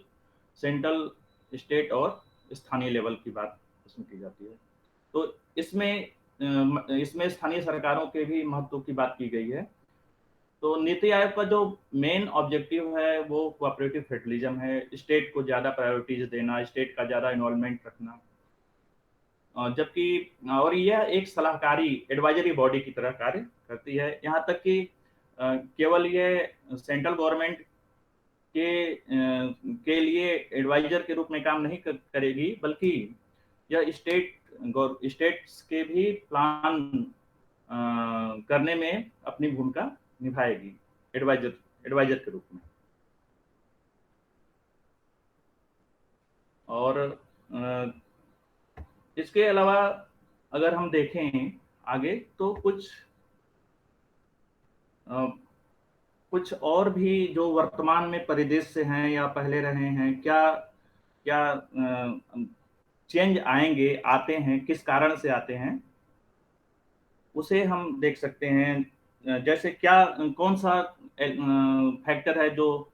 [SPEAKER 2] सेंट्रल, स्टेट और स्थानीय लेवल की बात इसमें की जाती है। तो इसमें स्थानीय सरकारों के भी महत्व की बात की गई है। तो नीति आयोग का जो मेन ऑब्जेक्टिव है वो कोऑपरेटिव फेडरलिज्म है, स्टेट को ज़्यादा प्रायोरिटीज देना, स्टेट का ज़्यादा इन्वॉल्वमेंट रखना। जबकि और यह एक सलाहकारी एडवाइजरी बॉडी की तरह कार्य करती है। यहाँ तक कि केवल ये सेंट्रल गवर्नमेंट के लिए एडवाइजर के रूप में काम नहीं करेगी, बल्कि यह स्टेट्स के भी प्लान करने में अपनी भूमिका निभाएगी एडवाइजर के रूप में। और इसके अलावा अगर हम देखें आगे, तो कुछ कुछ और भी जो वर्तमान में परिदृश्य हैं या पहले रहे हैं, क्या क्या चेंज आएंगे, आते हैं, किस कारण से आते हैं, उसे हम देख सकते हैं। जैसे क्या कौन सा फैक्टर है जो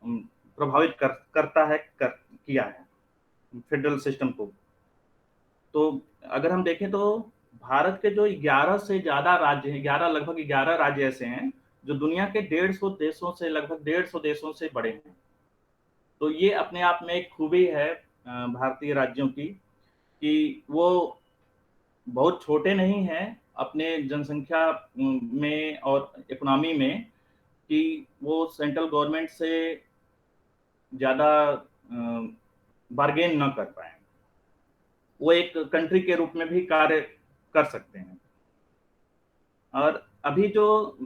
[SPEAKER 2] प्रभावित करता है, किया है फेडरल सिस्टम को। तो अगर हम देखें तो भारत के जो 11 से ज्यादा राज्य हैं, 11 लगभग 11 राज्य ऐसे हैं जो दुनिया के 150 देशों से, लगभग 150 देशों से बड़े हैं। तो ये अपने आप में एक खूबी है भारतीय राज्यों की, कि वो बहुत छोटे नहीं हैं अपने जनसंख्या में और इकोनॉमी में, कि वो सेंट्रल गवर्नमेंट से ज्यादा बार्गेन न कर पाए, वो एक कंट्री के रूप में भी कार्य कर सकते हैं। और अभी जो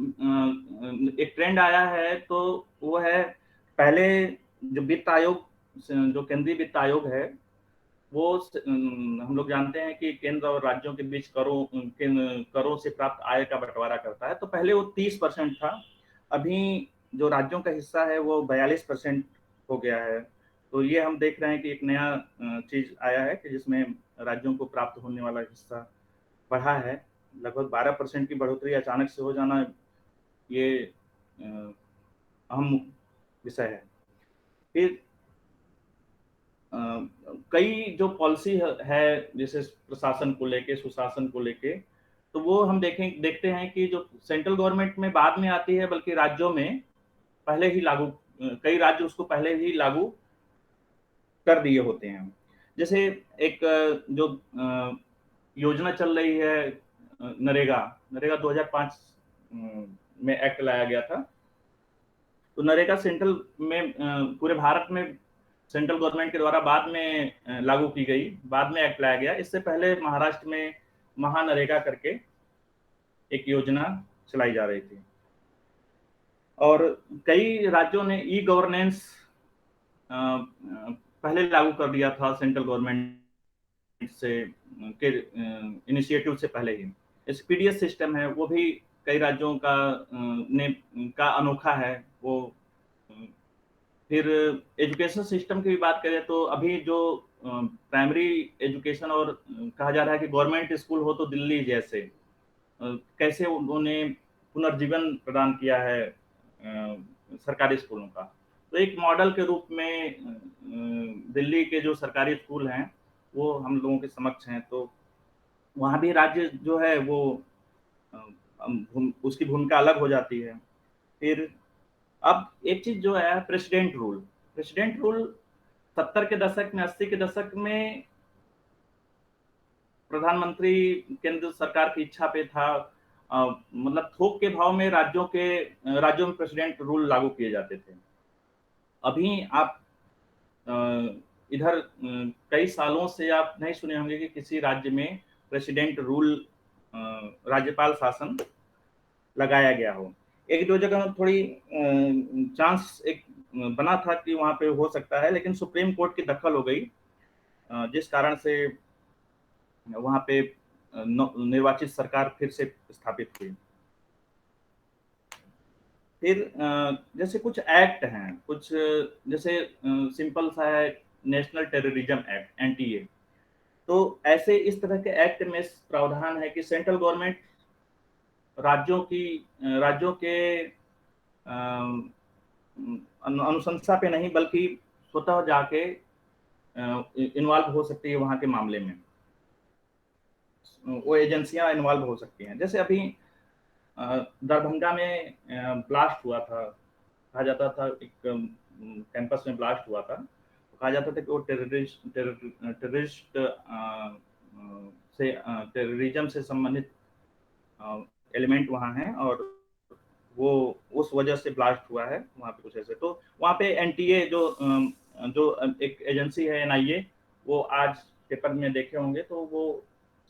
[SPEAKER 2] एक ट्रेंड आया है तो वो है, पहले जो वित्त आयोग, जो केंद्रीय वित्त आयोग है, वो हम लोग जानते हैं कि केंद्र और राज्यों के बीच करों से प्राप्त आय का बंटवारा करता है। तो पहले वो 30% था, अभी जो राज्यों का हिस्सा है वो 42% हो गया है। तो ये हम देख रहे हैं कि एक नया चीज आया है कि जिसमें राज्यों को प्राप्त होने वाला हिस्सा बढ़ा है। लगभग 12% की बढ़ोतरी अचानक से हो जाना, ये अहम विषय है। फिर कई जो पॉलिसी है जैसे प्रशासन को लेके, सुशासन को लेके, तो वो हम देखते हैं कि जो सेंट्रल गवर्नमेंट में बाद में आती है, बल्कि राज्यों में पहले ही लागू, कई राज्य उसको पहले ही लागू कर दिए होते हैं। जैसे एक जो योजना चल रही है नरेगा, 2005 में एक्ट लाया गया था। तो नरेगा सेंट्रल में पूरे भारत में सेंट्रल गवर्नमेंट के द्वारा बाद में लागू की गई, बाद में एक्ट लाया गया। इससे पहले महाराष्ट्र में महानरेगा करके एक योजना चलाई जा रही थी, और कई राज्यों ने ई गवर्नेंस पहले लागू कर दिया था सेंट्रल गवर्नमेंट से के इनिशिएटिव से पहले ही। एसपीडीएस सिस्टम है, वो भी कई राज्यों का अनोखा है वो। फिर एजुकेशन सिस्टम की भी बात करें तो अभी जो प्राइमरी एजुकेशन और कहा जा रहा है कि गवर्नमेंट स्कूल हो तो दिल्ली जैसे, कैसे उन्होंने पुनर्जीवन प्रदान किया है सरकारी स्कूलों का। तो एक मॉडल के रूप में दिल्ली के जो सरकारी स्कूल हैं वो हम लोगों के समक्ष हैं। तो वहाँ भी राज्य जो है वो उसकी भूमिका अलग हो जाती है। फिर अब एक चीज जो है प्रेसिडेंट रूल 70 के दशक में, 80 के दशक में प्रधानमंत्री केंद्र सरकार की इच्छा पे था। मतलब थोक के भाव में राज्यों में प्रेसिडेंट रूल लागू किए जाते थे। अभी आप इधर कई सालों से आप नहीं सुने होंगे कि किसी राज्य में प्रेसिडेंट रूल, राज्यपाल शासन लगाया गया हो। एक दो जगह थोड़ी चांस एक बना था कि वहां पे हो सकता है, लेकिन सुप्रीम कोर्ट की दखल हो गई, जिस कारण से वहां पे निर्वाचित सरकार फिर से स्थापित हुई। फिर जैसे कुछ एक्ट हैं, कुछ जैसे सिंपल सा है नेशनल टेररिज्म एक्ट, एनटीए। तो ऐसे इस तरह के एक्ट में प्रावधान है कि सेंट्रल गवर्नमेंट राज्यों के अनुशंसा पे नहीं, बल्कि स्वतः जाके इन्वॉल्व हो सकती है वहां के मामले में। वो एजेंसियां इन्वॉल्व हो सकती हैं। जैसे अभी दरभंगा में ब्लास्ट हुआ था, कहा जाता था, एक कैंपस में ब्लास्ट हुआ था, तो कहा जाता था कि वो टेररिज्म से संबंधित एलिमेंट वहाँ हैं, और वो उस वजह से ब्लास्ट हुआ है वहाँ पे कुछ ऐसे। तो वहाँ पे एनटीए जो एक एजेंसी है, एनआईए, वो आज पेपर में देखे होंगे, तो वो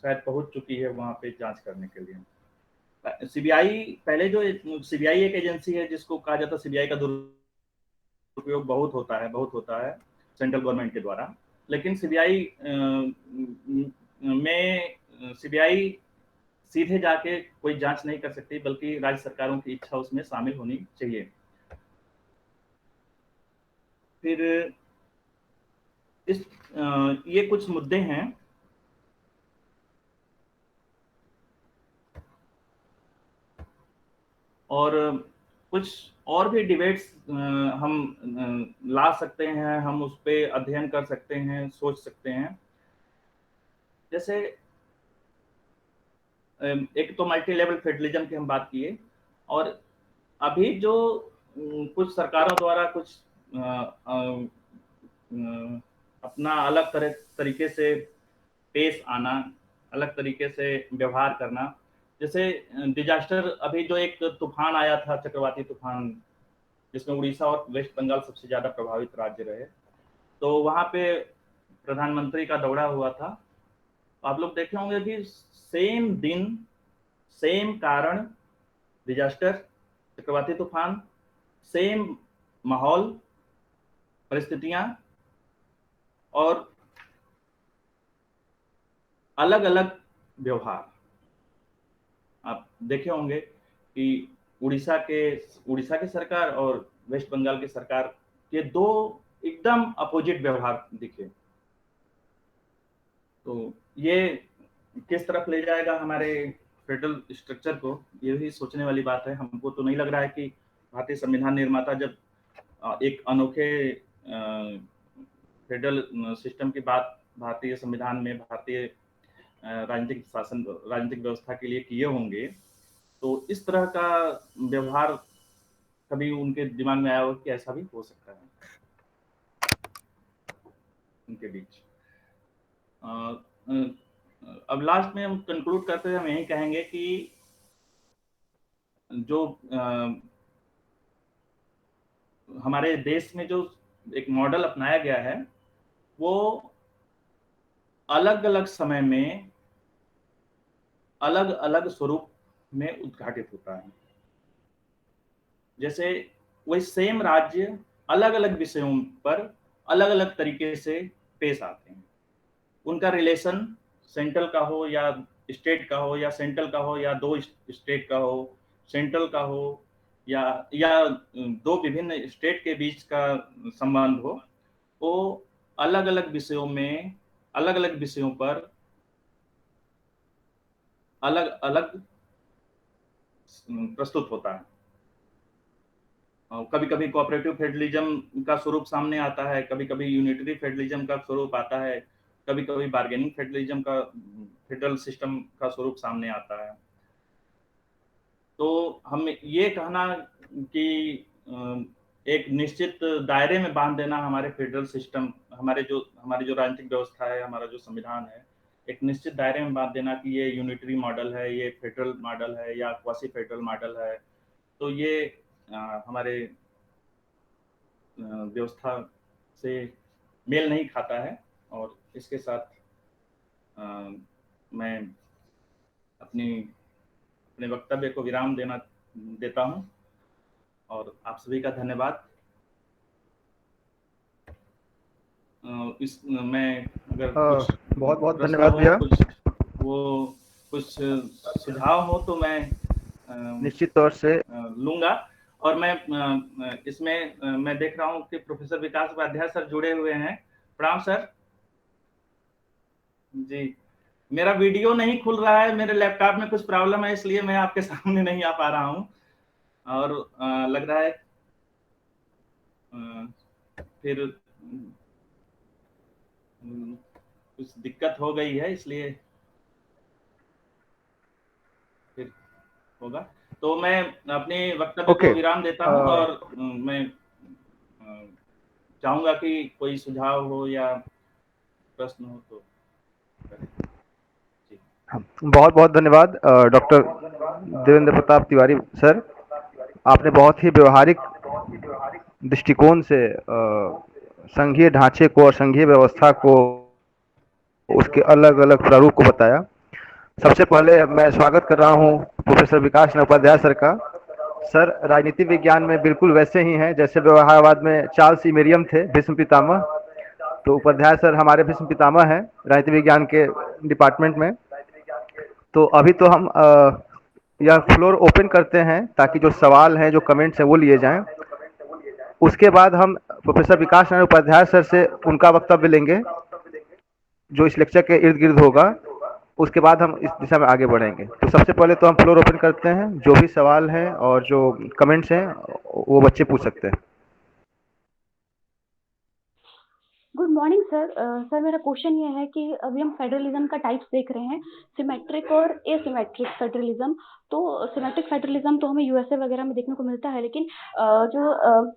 [SPEAKER 2] शायद पहुंच चुकी है वहाँ पे जांच करने के लिए। सीबीआई, पहले जो सीबीआई एक एजेंसी है जिसको कहा जाता है सीबीआई का दुरुपयोग बहुत होता है सेंट्रल गवर्नमेंट के द्वारा। लेकिन सीबीआई सीधे जाके कोई जांच नहीं कर सकती, बल्कि राज्य सरकारों की इच्छा उसमें शामिल होनी चाहिए। फिर ये कुछ मुद्दे हैं। और कुछ और भी डिबेट्स हम ला सकते हैं, हम उस पर अध्ययन कर सकते हैं, सोच सकते हैं। जैसे एक तो मल्टी लेवल फेडरलिज्म की हम बात किए, और अभी जो कुछ सरकारों द्वारा कुछ अपना अलग तरीके से पेश आना, अलग तरीके से व्यवहार करना। जैसे डिजास्टर, अभी जो एक तूफान आया था, चक्रवाती तूफान, जिसमें उड़ीसा और वेस्ट बंगाल सबसे ज्यादा प्रभावित राज्य रहे, तो वहां पे प्रधानमंत्री का दौरा हुआ था। आप लोग देखे होंगे कि सेम दिन, सेम कारण, डिजास्टर, चक्रवाती तूफान, सेम माहौल, परिस्थितियां, और अलग अलग व्यवहार। आप देखे होंगे कि उड़ीसा के सरकार और वेस्ट बंगाल की सरकार के दो एकदम अपोजिट व्यवहार दिखे। तो ये किस तरफ ले जाएगा हमारे फेडरल स्ट्रक्चर को, ये भी सोचने वाली बात है। हमको तो नहीं लग रहा है कि भारतीय संविधान निर्माता जब एक अनोखे फेडरल सिस्टम की बात भारतीय संविधान में, भारतीय राजनीतिक व्यवस्था के लिए किए होंगे, तो इस तरह का व्यवहार कभी उनके दिमाग में आया हो कि ऐसा भी हो सकता है उनके बीच। अब लास्ट में हम कंक्लूड करते हुए हम यही कहेंगे कि जो हमारे देश में जो एक मॉडल अपनाया गया है, वो अलग अलग समय में अलग अलग स्वरूप में उद्घाटित होता है। जैसे वही सेम राज्य अलग अलग विषयों पर अलग अलग तरीके से पेश आते हैं। उनका रिलेशन सेंट्रल का हो या स्टेट का हो, या सेंट्रल का हो या दो स्टेट का हो, सेंट्रल का हो या दो विभिन्न स्टेट के बीच का संबंध हो, वो अलग अलग विषयों में, अलग अलग विषयों पर अलग अलग प्रस्तुत होता है। कभी कभी कोऑपरेटिव फेडरलिज्म का स्वरूप सामने आता है, कभी कभी यूनिटरी फेडरलिज्म का स्वरूप आता है, कभी कभी बार्गेनिंग फेडरलिज्म का, फेडरल सिस्टम का स्वरूप सामने आता है। तो हम ये कहना कि एक निश्चित दायरे में बांध देना हमारे फेडरल सिस्टम, हमारी जो राजनीतिक व्यवस्था है, हमारा जो संविधान है, एक निश्चित दायरे में बांध देना कि ये यूनिटरी मॉडल है, ये फेडरल मॉडल है या क्वासी फेडरल मॉडल है, तो ये हमारे व्यवस्था से मेल नहीं खाता है। और इसके साथ मैं अपने वक्तव्य को विराम देता हूं, और आप सभी का धन्यवाद। मैं अगर कुछ
[SPEAKER 1] बहुत बहुत
[SPEAKER 2] प्रश्न
[SPEAKER 1] धन्यवाद
[SPEAKER 2] हो,
[SPEAKER 1] भैया।
[SPEAKER 2] कुछ सुझाव हो तो मैं
[SPEAKER 1] निश्चित तौर से
[SPEAKER 2] लूंगा। और मैं इसमें मैं देख रहा हूं कि प्रोफेसर विकास उपाध्याय सर जुड़े हुए हैं। प्रणाम सर जी। मेरा वीडियो नहीं खुल रहा है, मेरे लैपटॉप में कुछ प्रॉब्लम है, इसलिए मैं आपके सामने नहीं आ पा रहा हूं, और लग रहा है फिर कुछ दिक्कत हो गई है, इसलिए फिर होगा। तो मैं अपने वक्तव्य को विराम देता हूं, और मैं चाहूंगा कि कोई सुझाव हो या प्रश्न हो तो करें।
[SPEAKER 1] बहुत बहुत धन्यवाद डॉक्टर देवेंद्र प्रताप तिवारी सर। आपने बहुत ही व्यवहारिक दृष्टिकोण से संघीय ढांचे को और संघीय व्यवस्था को, उसके अलग अलग प्रारूप को बताया। सबसे पहले मैं स्वागत कर रहा हूं प्रोफेसर विकास उपाध्याय सर का। सर राजनीति विज्ञान में बिल्कुल वैसे ही हैं जैसे व्यवहारवाद में चार्ल्स ई मेरियम थे, भीष्म पितामह। तो उपाध्याय सर हमारे भीष्म पितामह हैं राजनीति विज्ञान के डिपार्टमेंट में। तो अभी तो हम यह फ्लोर ओपन करते हैं ताकि जो सवाल हैं, जो कमेंट्स हैं, वो लिए जाएं। उसके बाद हम प्रोफेसर विकास नारायण उपाध्याय सर से उनका वक्तव्य लेंगे जो इस लेक्चर के इर्द गिर्द होगा। उसके बाद हम इस दिशा में आगे बढ़ेंगे। तो सबसे पहले तो हम फ्लोर ओपन करते हैं, जो भी सवाल हैं और जो कमेंट्स हैं वो बच्चे पूछ सकते हैं।
[SPEAKER 4] Good morning sir. सर मेरा क्वेश्चन ये है कि अभी हम फेडरलिज्म का टाइप्स देख रहे हैं, सिमेट्रिक और एसिमेट्रिक फेडरलिज्म। तो सिमेट्रिक फेडरलिज्म तो हमें यूएसए वगैरह में देखने को मिलता है, लेकिन जो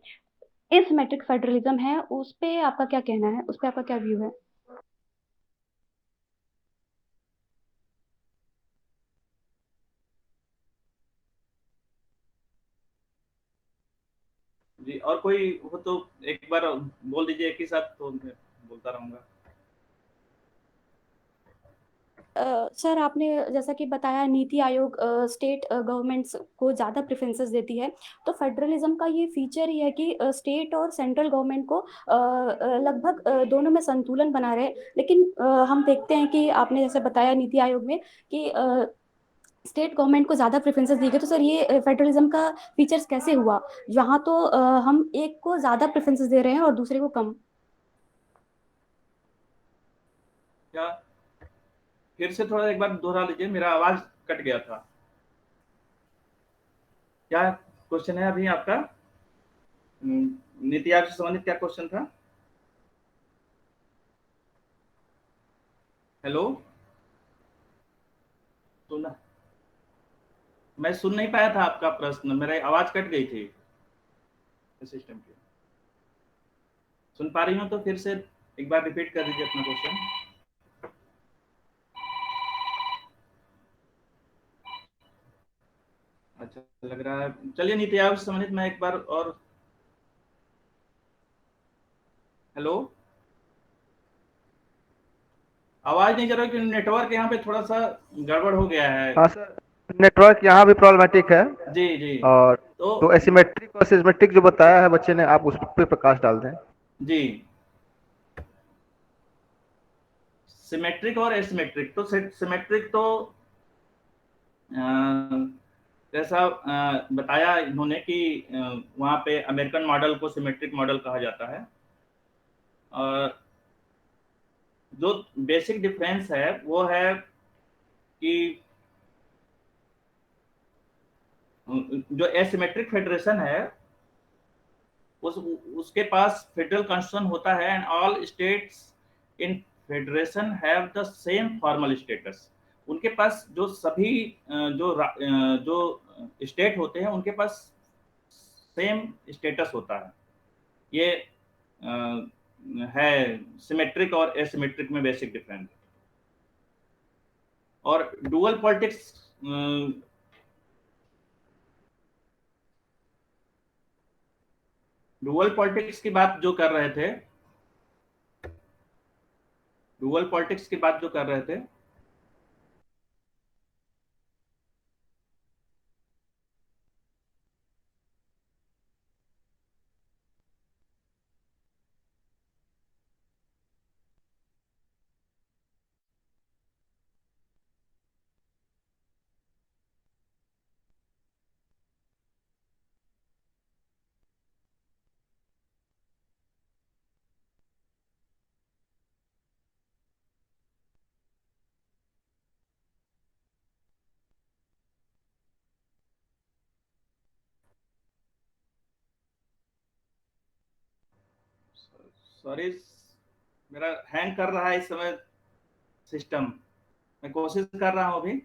[SPEAKER 4] एसिमेट्रिक फेडरलिज्म है उस पे आपका क्या कहना है, उस पे आपका क्या व्यू है?
[SPEAKER 2] जी, और कोई हो तो एक बार बोल दीजिए एक ही साथ, तो मैं बोलता रहूंगा।
[SPEAKER 4] सर आपने जैसा कि बताया नीति आयोग स्टेट गवर्नमेंट्स को ज़्यादा प्रेफरेंसेस देती है, तो फेडरलिज्म का ये फीचर ही है कि स्टेट और सेंट्रल गवर्नमेंट को लगभग दोनों में संतुलन बना रहे। लेकिन हम देखते हैं कि आपने जैसे बताया नीति आयोग में कि स्टेट गवर्नमेंट को ज़्यादा प्रेफरेंसेस दी गई। तो सर ये फेडरलिज्म का फीचर्स कैसे हुआ? यहाँ तो हम एक को ज़्यादा प्रेफरेंसेस दे रहे हैं और दूसरे को कम।
[SPEAKER 2] क्या फिर से थोड़ा एक बार दोहरा लीजिए, मेरा आवाज कट गया था। क्या क्वेश्चन है अभी आपका? नीति आयोग से संबंधित क्या क्वेश्चन था? हेलो, सुना? मैं सुन नहीं पाया था आपका प्रश्न, मेरी आवाज कट गई थी सिस्टम की। सुन पा रही हूँ तो फिर से एक बार रिपीट कर दीजिए अपना क्वेश्चन। अच्छा लग रहा है, चलिए नीति आयोग से संबंधित मैं एक बार और। हेलो, आवाज नहीं जा रहा, कि नेटवर्क यहाँ पे थोड़ा सा गड़बड़ हो गया है।
[SPEAKER 1] हाँ सर, नेटवर्क यहाँ भी प्रॉब्लमेटिक है।
[SPEAKER 2] जी जी।
[SPEAKER 1] और
[SPEAKER 2] तो
[SPEAKER 1] तो एसिमेट्रिक और सिस्मेट्रिक जो बताया है बच्चे ने, आप उस पर प्रकाश डाल दें।
[SPEAKER 2] जी, सिमेट्रिक और एसिमेट्रिक। तो सिमेट्रिक तो जैसा बताया इन्होंने कि वहाँ पे अमेरिकन मॉडल को सिमेट्रिक मॉडल कहा जाता है। और जो बेसिक डिफरेंस है वो है कि जो एसिमेट्रिक फेडरेशन है उसके पास फेडरल कॉन्स्टिट्यूशन होता है, and all states in federation have the same formal status. उनके पास जो सभी जो स्टेट होते हैं उनके पास सेम स्टेटस होता है। ये है सिमेट्रिक और एसिमेट्रिक में बेसिक डिफरेंस। और डुअल पॉलिटिक्स, डुअल पॉलिटिक्स की बात जो कर रहे थे, डुअल पॉलिटिक्स की बात जो कर रहे थे, सॉरी मेरा हैंग कर रहा है इस समय सिस्टम। मैं कोशिश कर रहा हूं अभी।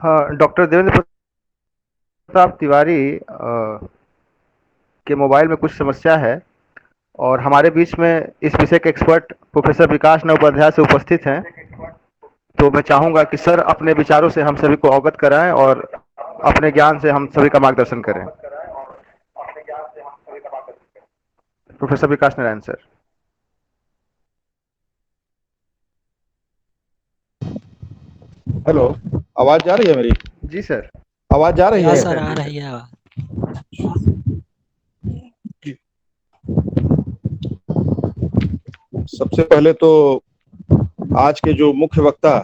[SPEAKER 1] हाँ, डॉक्टर देवेंद्र प्रताप तिवारी के मोबाइल में कुछ समस्या है और हमारे बीच में इस विषय के एक्सपर्ट प्रोफेसर विकास न उपाध्याय से उपस्थित हैं। तो मैं चाहूंगा कि सर अपने विचारों से हम सभी को अवगत कराएं और अपने ज्ञान से हम सभी का मार्गदर्शन करें। प्रोफेसर विकास नारायण सर।
[SPEAKER 5] हेलो, आवाज जा रही है मेरी?
[SPEAKER 1] जी सर।
[SPEAKER 5] आवाज जा रही
[SPEAKER 6] या
[SPEAKER 5] है?
[SPEAKER 6] सर आ रही है आवाज।
[SPEAKER 5] सबसे पहले तो आज के जो मुख्य वक्ता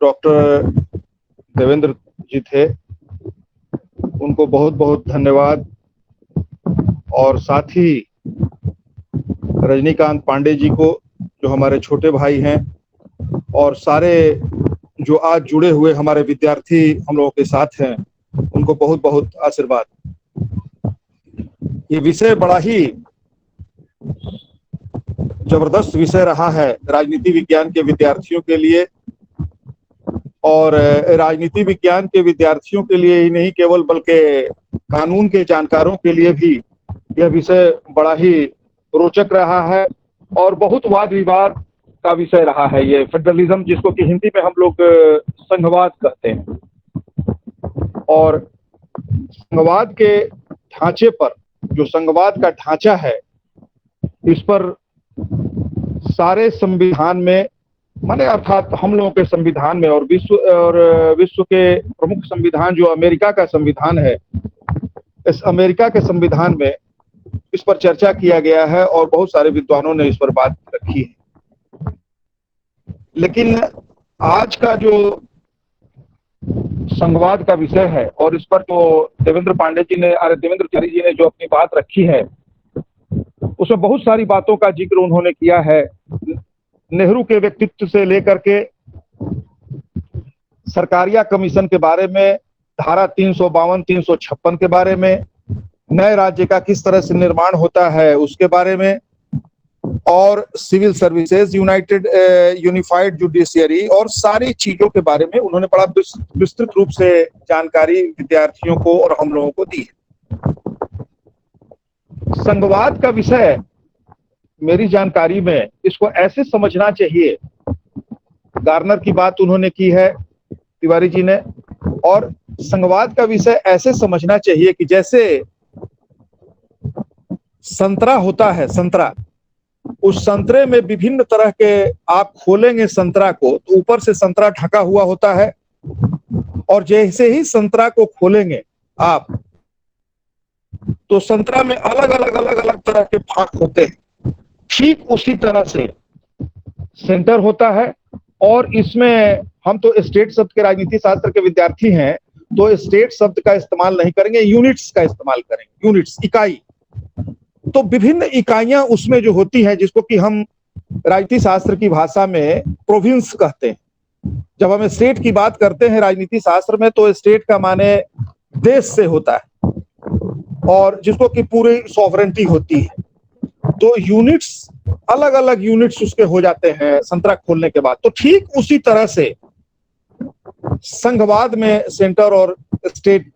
[SPEAKER 5] डॉक्टर देवेंद्र जी थे, उनको बहुत बहुत धन्यवाद। और साथ ही रजनीकांत पांडे जी को, जो हमारे छोटे भाई हैं, और सारे जो आज जुड़े हुए हमारे विद्यार्थी हम लोगों के साथ हैं, उनको बहुत बहुत आशीर्वाद। ये विषय बड़ा ही जबरदस्त विषय रहा है राजनीति विज्ञान के विद्यार्थियों के लिए, और राजनीति विज्ञान के विद्यार्थियों के लिए ही नहीं केवल, बल्कि कानून के जानकारों के लिए भी यह विषय बड़ा ही रोचक रहा है और बहुत वाद विवाद का विषय रहा है। ये फेडरलिज्म, जिसको कि हिंदी में हम लोग संघवाद कहते हैं, और संघवाद के ढांचे पर, जो संघवाद का ढांचा है, इस पर सारे संविधान में, माने अर्थात हम लोगों के संविधान में और विश्व के प्रमुख संविधान जो अमेरिका का संविधान है, इस अमेरिका के संविधान में इस पर चर्चा किया गया है और बहुत सारे विद्वानों ने इस पर बात रखी है। लेकिन आज का जो संघवाद का विषय है, और इस पर जो देवेंद्र तिवारी जी ने जो अपनी बात रखी है, उसमें बहुत सारी बातों का जिक्र उन्होंने किया है। नेहरू के व्यक्तित्व से लेकर के सरकारिया कमीशन के बारे में, धारा 352, 356 के बारे में, नए राज्य का किस तरह से निर्माण होता है उसके बारे में, और सिविल सर्विसेज, यूनिफाइड जुडिशियरी, और सारी चीजों के बारे में उन्होंने बड़ा विस्तृत रूप से जानकारी विद्यार्थियों को और हम लोगों को दी है। संघवाद का विषय मेरी जानकारी में इसको ऐसे समझना चाहिए, गार्नर की बात उन्होंने की है तिवारी जी ने, और संघवाद का विषय ऐसे समझना चाहिए कि जैसे संतरा होता है, संतरा, उस संतरे में विभिन्न तरह के, आप खोलेंगे संतरा को तो ऊपर से संतरा ढका हुआ होता है, और जैसे ही संतरा को खोलेंगे आप, तो संतरा में अलग अलग तरह के फांक होते हैं। ठीक उसी तरह से सेंटर होता है, और इसमें हम तो स्टेट शब्द के राजनीति शास्त्र के विद्यार्थी हैं, तो स्टेट शब्द का इस्तेमाल नहीं करेंगे, यूनिट्स का इस्तेमाल करेंगे। यूनिट्स, इकाई। तो विभिन्न इकाइयां उसमें जो होती हैं, जिसको कि हम राजनीति शास्त्र की भाषा में प्रोविंस कहते हैं। जब हम स्टेट की बात करते हैं राजनीति शास्त्र में, तो स्टेट का माने देश से होता है, और जिसको कि पूरी सॉवरेंटी होती है। तो यूनिट्स, अलग अलग यूनिट्स उसके हो जाते हैं संतरा खोलने के बाद। तो ठीक उसी तरह से संघवाद में सेंटर और स्टेट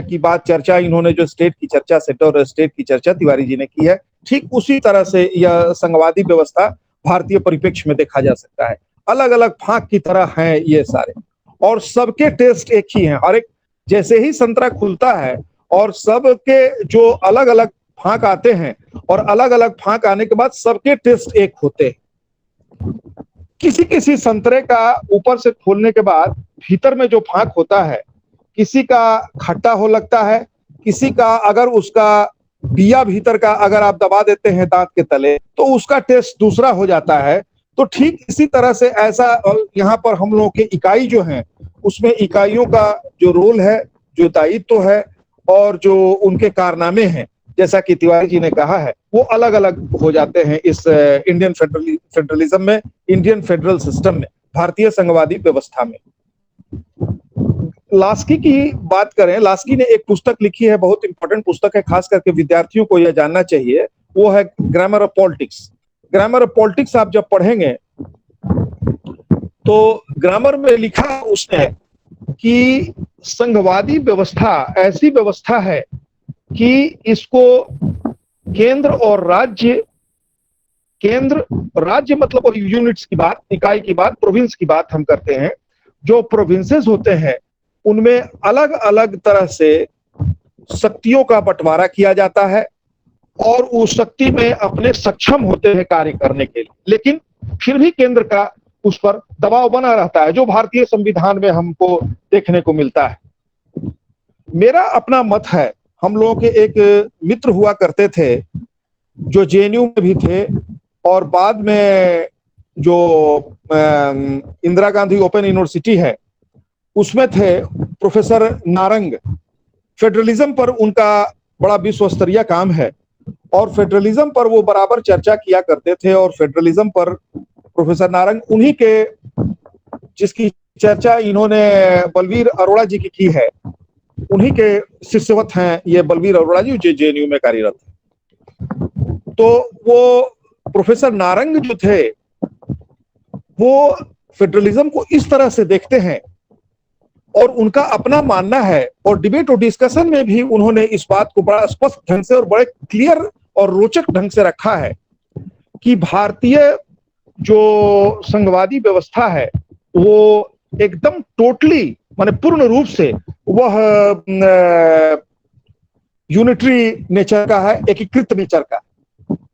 [SPEAKER 5] की बात, चर्चा, इन्होंने जो स्टेट की चर्चा, सेंटर और स्टेट की चर्चा तिवारी जी ने की है, ठीक उसी तरह से यह संघवादी व्यवस्था भारतीय परिप्रेक्ष्य में देखा जा सकता है। अलग अलग फांक की तरह हैं ये सारे, और सबके टेस्ट एक ही हैं। हर एक, जैसे ही संतरा खुलता है और सबके जो अलग अलग फांक आते हैं, और अलग अलग फांक आने के बाद सबके टेस्ट एक होते हैं। किसी किसी संतरे का ऊपर से खोलने के बाद भीतर में जो फांक होता है, किसी का खट्टा हो लगता है, किसी का अगर उसका बिया भीतर का अगर आप दबा देते हैं दांत के तले, तो उसका टेस्ट दूसरा हो जाता है। तो ठीक इसी तरह से ऐसा यहाँ पर हम लोगों के इकाई जो हैं, उसमें इकाइयों का जो रोल है, जो दायित्व है, और जो उनके कारनामे हैं, जैसा कि तिवारी जी ने कहा है, वो अलग अलग हो जाते हैं इस इंडियन फेडरलिज्म में, इंडियन फेडरल सिस्टम में, भारतीय संघवादी व्यवस्था में। लास्की की बात करें, लास्की ने एक पुस्तक लिखी है, बहुत इंपॉर्टेंट पुस्तक है, खास करके विद्यार्थियों को यह जानना चाहिए, वो है grammar of politics. Grammar of politics आप जब पढ़ेंगे तो ग्रामर में लिखा उसने कि संघवादी व्यवस्था ऐसी व्यवस्था है कि इसको केंद्र और राज्य, केंद्र राज्य मतलब यूनिट्स की बात, इकाई की बात, प्रोविंस की बात हम करते हैं। जो प्रोविंसेस होते हैं उनमें अलग अलग तरह से शक्तियों का बंटवारा किया जाता है और उस शक्ति में अपने सक्षम होते हैं कार्य करने के लिए, लेकिन फिर भी केंद्र का उस पर दबाव बना रहता है, जो भारतीय संविधान में हमको देखने को मिलता है। मेरा अपना मत है, हम लोगों के एक मित्र हुआ करते थे जो जेएनयू में भी थे और बाद में जो इंदिरा गांधी ओपन यूनिवर्सिटी है उसमें थे, प्रोफेसर नारंग। फेडरलिज्म पर उनका बड़ा विश्व स्तरीय काम है और फेडरलिज्म पर वो बराबर चर्चा किया करते थे और फेडरलिज्म पर प्रोफेसर नारंग उन्हीं के, जिसकी चर्चा इन्होंने बलवीर अरोड़ा जी की है, उन्हीं के शिष्यवत हैं ये बलवीर अरोड़ा जी, जो जेएनयू में कार्यरत है। तो वो प्रोफेसर नारंग जो थे वो फेडरलिज्म को इस तरह से देखते हैं और उनका अपना मानना है और डिबेट और डिस्कशन में भी उन्होंने इस बात को बड़ा स्पष्ट ढंग से और बड़े क्लियर और रोचक ढंग से रखा है कि भारतीय जो संघवादी व्यवस्था है वो एकदम टोटली माने पूर्ण रूप से वह यूनिटरी नेचर का है, एकीकृत नेचर का।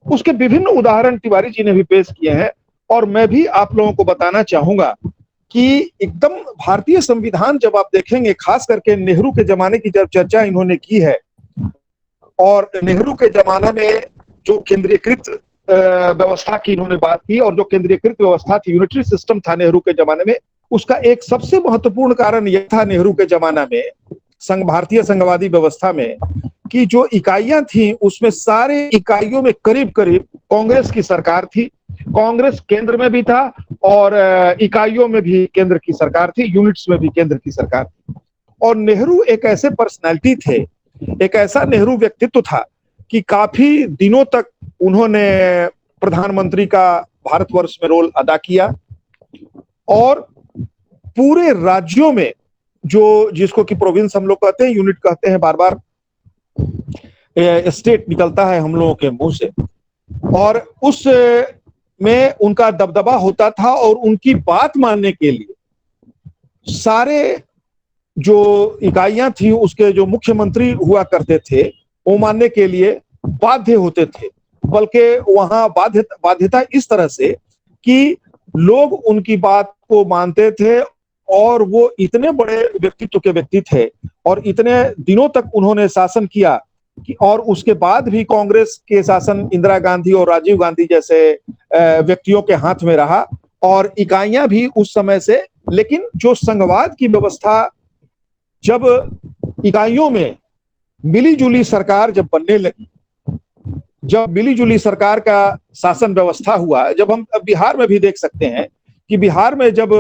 [SPEAKER 5] उसके विभिन्न उदाहरण तिवारी जी ने भी पेश किए हैं और मैं भी आप लोगों को बताना चाहूंगा कि एकदम भारतीय संविधान जब आप देखेंगे, खास करके नेहरू के जमाने की जब चर्चा इन्होंने की है और नेहरू के जमाने में जो केंद्रीकृत व्यवस्था की इन्होंने बात की और जो केंद्रीकृत व्यवस्था थी, यूनिटरी सिस्टम था नेहरू के जमाने में, उसका एक सबसे महत्वपूर्ण कारण यह था नेहरू के जमाना में भारतीय संघवादी व्यवस्था में कि जो इकाइयां थी उसमें सारे इकाइयों में करीब करीब कांग्रेस की सरकार थी। कांग्रेस केंद्र में भी था और इकाइयों में भी केंद्र की सरकार थी, यूनिट्स में भी केंद्र की सरकार थी। और नेहरू एक ऐसे पर्सनालिटी थे, एक ऐसा नेहरू व्यक्तित्व था कि काफी दिनों तक उन्होंने प्रधानमंत्री का भारतवर्ष में रोल अदा किया और पूरे राज्यों में जो, जिसको कि प्रोविंस हम लोग कहते हैं, यूनिट कहते हैं, बार बार स्टेट निकलता है हम लोगों के मुंह से, और उस में उनका दबदबा होता था और उनकी बात मानने के लिए सारे जो इकाइयां थी उसके जो मुख्यमंत्री हुआ करते थे वो मानने के लिए बाध्य होते थे। बल्कि वहां बाध्यता इस तरह से कि लोग उनकी बात को मानते थे और वो इतने बड़े व्यक्तित्व के व्यक्ति थे और इतने दिनों तक उन्होंने शासन किया कि, और उसके बाद भी कांग्रेस के शासन इंदिरा गांधी और राजीव गांधी जैसे व्यक्तियों के हाथ में रहा और इकाइयां भी उस समय से। लेकिन जो संघवाद की व्यवस्था, जब इकाइयों में मिलीजुली सरकार जब बनने लगी, जब मिलीजुली सरकार का शासन व्यवस्था हुआ, जब हम बिहार में भी देख सकते हैं कि बिहार में जब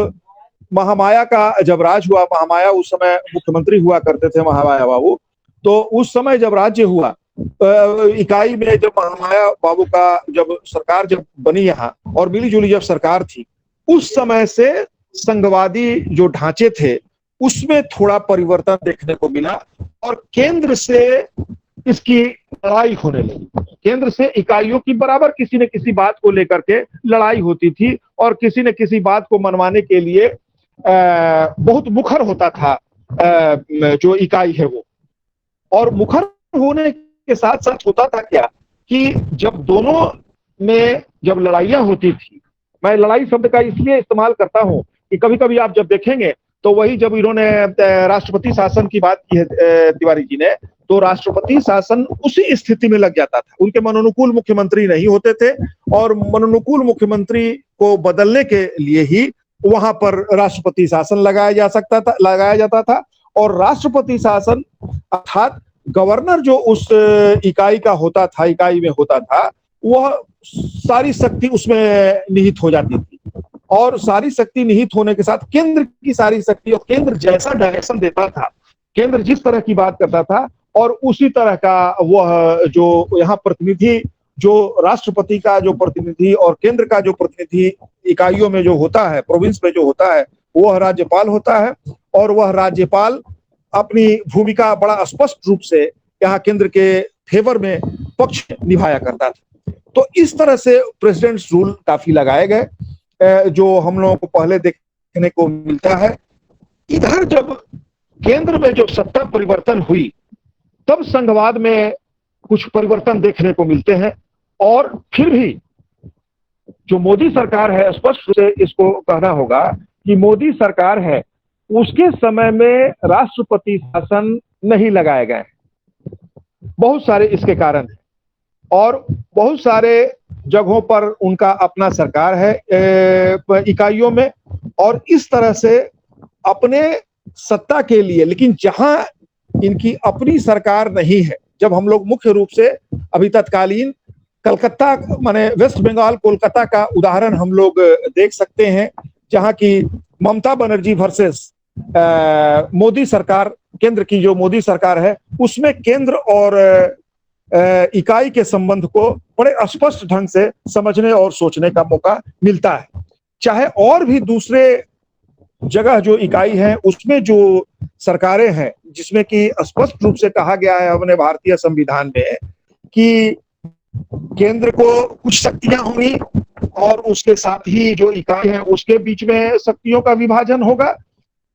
[SPEAKER 5] महामाया का जब राज हुआ, महामाया उस समय मुख्यमंत्री हुआ करते थे, महामाया बाबू, तो उस समय जब राज्य हुआ इकाई में, जब महामाया बाबू का जब सरकार जब बनी यहाँ और मिलीजुली जब सरकार थी, उस समय से संघवादी जो ढांचे थे उसमें थोड़ा परिवर्तन देखने को मिला और केंद्र से इसकी लड़ाई होने लगी। केंद्र से इकाइयों की बराबर किसी न किसी बात को लेकर के लड़ाई होती थी और किसी न किसी बात को मनवाने के लिए बहुत मुखर होता था जो इकाई है वो। और मुखर होने के साथ साथ होता था क्या कि जब दोनों में जब लड़ाइयां होती थी, मैं लड़ाई शब्द का इसलिए इस्तेमाल करता हूं कि कभी कभी आप जब देखेंगे तो वही जब इन्होंने राष्ट्रपति शासन की बात की है तिवारी जी ने, तो राष्ट्रपति शासन उसी स्थिति में लग जाता था। उनके मनोनुकूल मुख्यमंत्री नहीं होते थे और मनोनुकूल मुख्यमंत्री को बदलने के लिए ही वहां पर राष्ट्रपति शासन लगाया जाता था और राष्ट्रपति शासन अर्थात गवर्नर जो उस इकाई का होता था, इकाई में होता था, वह सारी शक्ति उसमें निहित हो जाती थी और सारी शक्ति निहित होने के साथ केंद्र की सारी शक्ति, और केंद्र जैसा डायरेक्शन देता था, केंद्र जिस तरह की बात करता था और उसी तरह का वह जो यहाँ प्रतिनिधि, जो राष्ट्रपति का जो प्रतिनिधि और केंद्र का जो प्रतिनिधि इकाइयों में जो होता है, प्रोविंस में जो होता है, वह राज्यपाल होता है और वह राज्यपाल अपनी भूमिका बड़ा स्पष्ट रूप से यहाँ केंद्र के फेवर में पक्ष निभाया करता था। तो इस तरह से प्रेसिडेंट्स रूल काफी लगाए गए जो हम लोगों को पहले देखने को मिलता है। इधर जब केंद्र में जो सत्ता परिवर्तन हुई तब संघवाद में कुछ परिवर्तन देखने को मिलते हैं, और फिर भी जो मोदी सरकार है, स्पष्ट रूप से इसको कहना होगा कि मोदी सरकार है, उसके समय में राष्ट्रपति शासन नहीं लगाए गए। बहुत सारे इसके कारण हैं और बहुत सारे जगहों पर उनका अपना सरकार है इकाइयों में, और इस तरह से अपने सत्ता के लिए, लेकिन जहां इनकी अपनी सरकार नहीं है, जब हम लोग मुख्य रूप से अभी तत्कालीन कलकत्ता माने वेस्ट बंगाल कोलकाता का उदाहरण हम लोग देख सकते हैं, जहां की ममता बनर्जी वर्सेस मोदी सरकार, केंद्र की जो मोदी सरकार है, उसमें केंद्र और इकाई के संबंध को बड़े स्पष्ट ढंग से समझने और सोचने का मौका मिलता है। चाहे और भी दूसरे जगह जो इकाई है उसमें जो सरकारें हैं, जिसमें कि स्पष्ट रूप से कहा गया है अपने भारतीय संविधान में कि केंद्र को कुछ शक्तियां होंगी और उसके साथ ही जो इकाई है उसके बीच में शक्तियों का विभाजन होगा,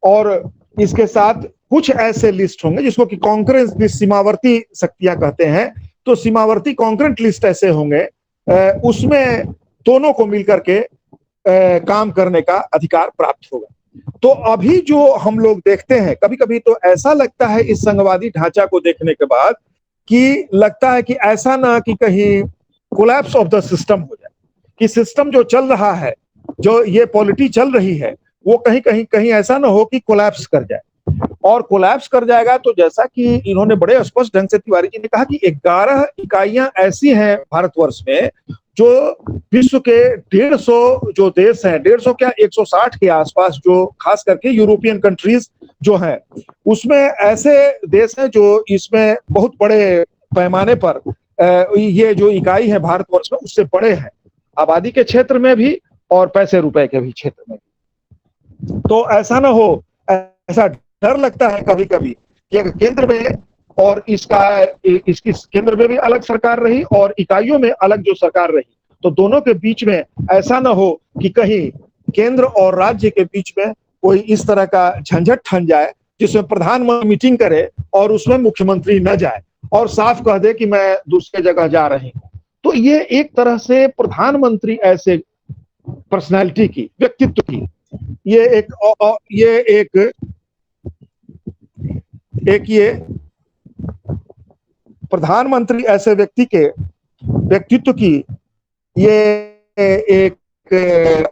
[SPEAKER 5] और इसके साथ कुछ ऐसे लिस्ट होंगे जिसको कि कॉन्करेंस लिस्ट, सीमावर्ती शक्तियां कहते हैं। तो सीमावर्ती कॉन्करेंट लिस्ट ऐसे होंगे, उसमें दोनों को मिलकर के काम करने का अधिकार प्राप्त होगा। तो अभी जो हम लोग देखते हैं, कभी कभी तो ऐसा लगता है इस संघवादी ढांचा को देखने के बाद कि लगता है कि ऐसा ना कि कहीं कोलैप्स ऑफ द सिस्टम हो जाए, कि सिस्टम जो चल रहा है, जो ये पॉलिटी चल रही है, वो कहीं ऐसा ना हो कि कोलैप्स कर जाए। और कोलैप्स कर जाएगा तो जैसा कि इन्होंने बड़े स्पष्ट ढंग से तिवारी जी ने कहा कि 11 इकाइयां ऐसी हैं भारतवर्ष में जो विश्व के 150 जो देश हैं, 150 क्या 160 के आसपास, जो खास करके यूरोपियन कंट्रीज जो हैं, उसमें ऐसे देश हैं जो इसमें बहुत बड़े पैमाने पर ये जो इकाई है भारतवर्ष में उससे बड़े हैं, आबादी के क्षेत्र में भी और पैसे रुपए के भी क्षेत्र में। तो ऐसा ना हो, ऐसा डर लगता है कभी कभी कि केंद्र में और इसकी केंद्र में भी अलग सरकार रही और इकाइयों में अलग जो सरकार रही, तो दोनों के बीच में ऐसा ना हो कि कहीं केंद्र और राज्य के बीच में कोई इस तरह का झंझट ठन जाए जिसमें प्रधानमंत्री मीटिंग करे और उसमें मुख्यमंत्री न जाए और साफ कह दे कि मैं दूसरे जगह जा रही हूं। तो ये एक तरह से प्रधानमंत्री ऐसे पर्सनैलिटी की, व्यक्तित्व की, ये प्रधानमंत्री ऐसे व्यक्ति के व्यक्तित्व की ये एक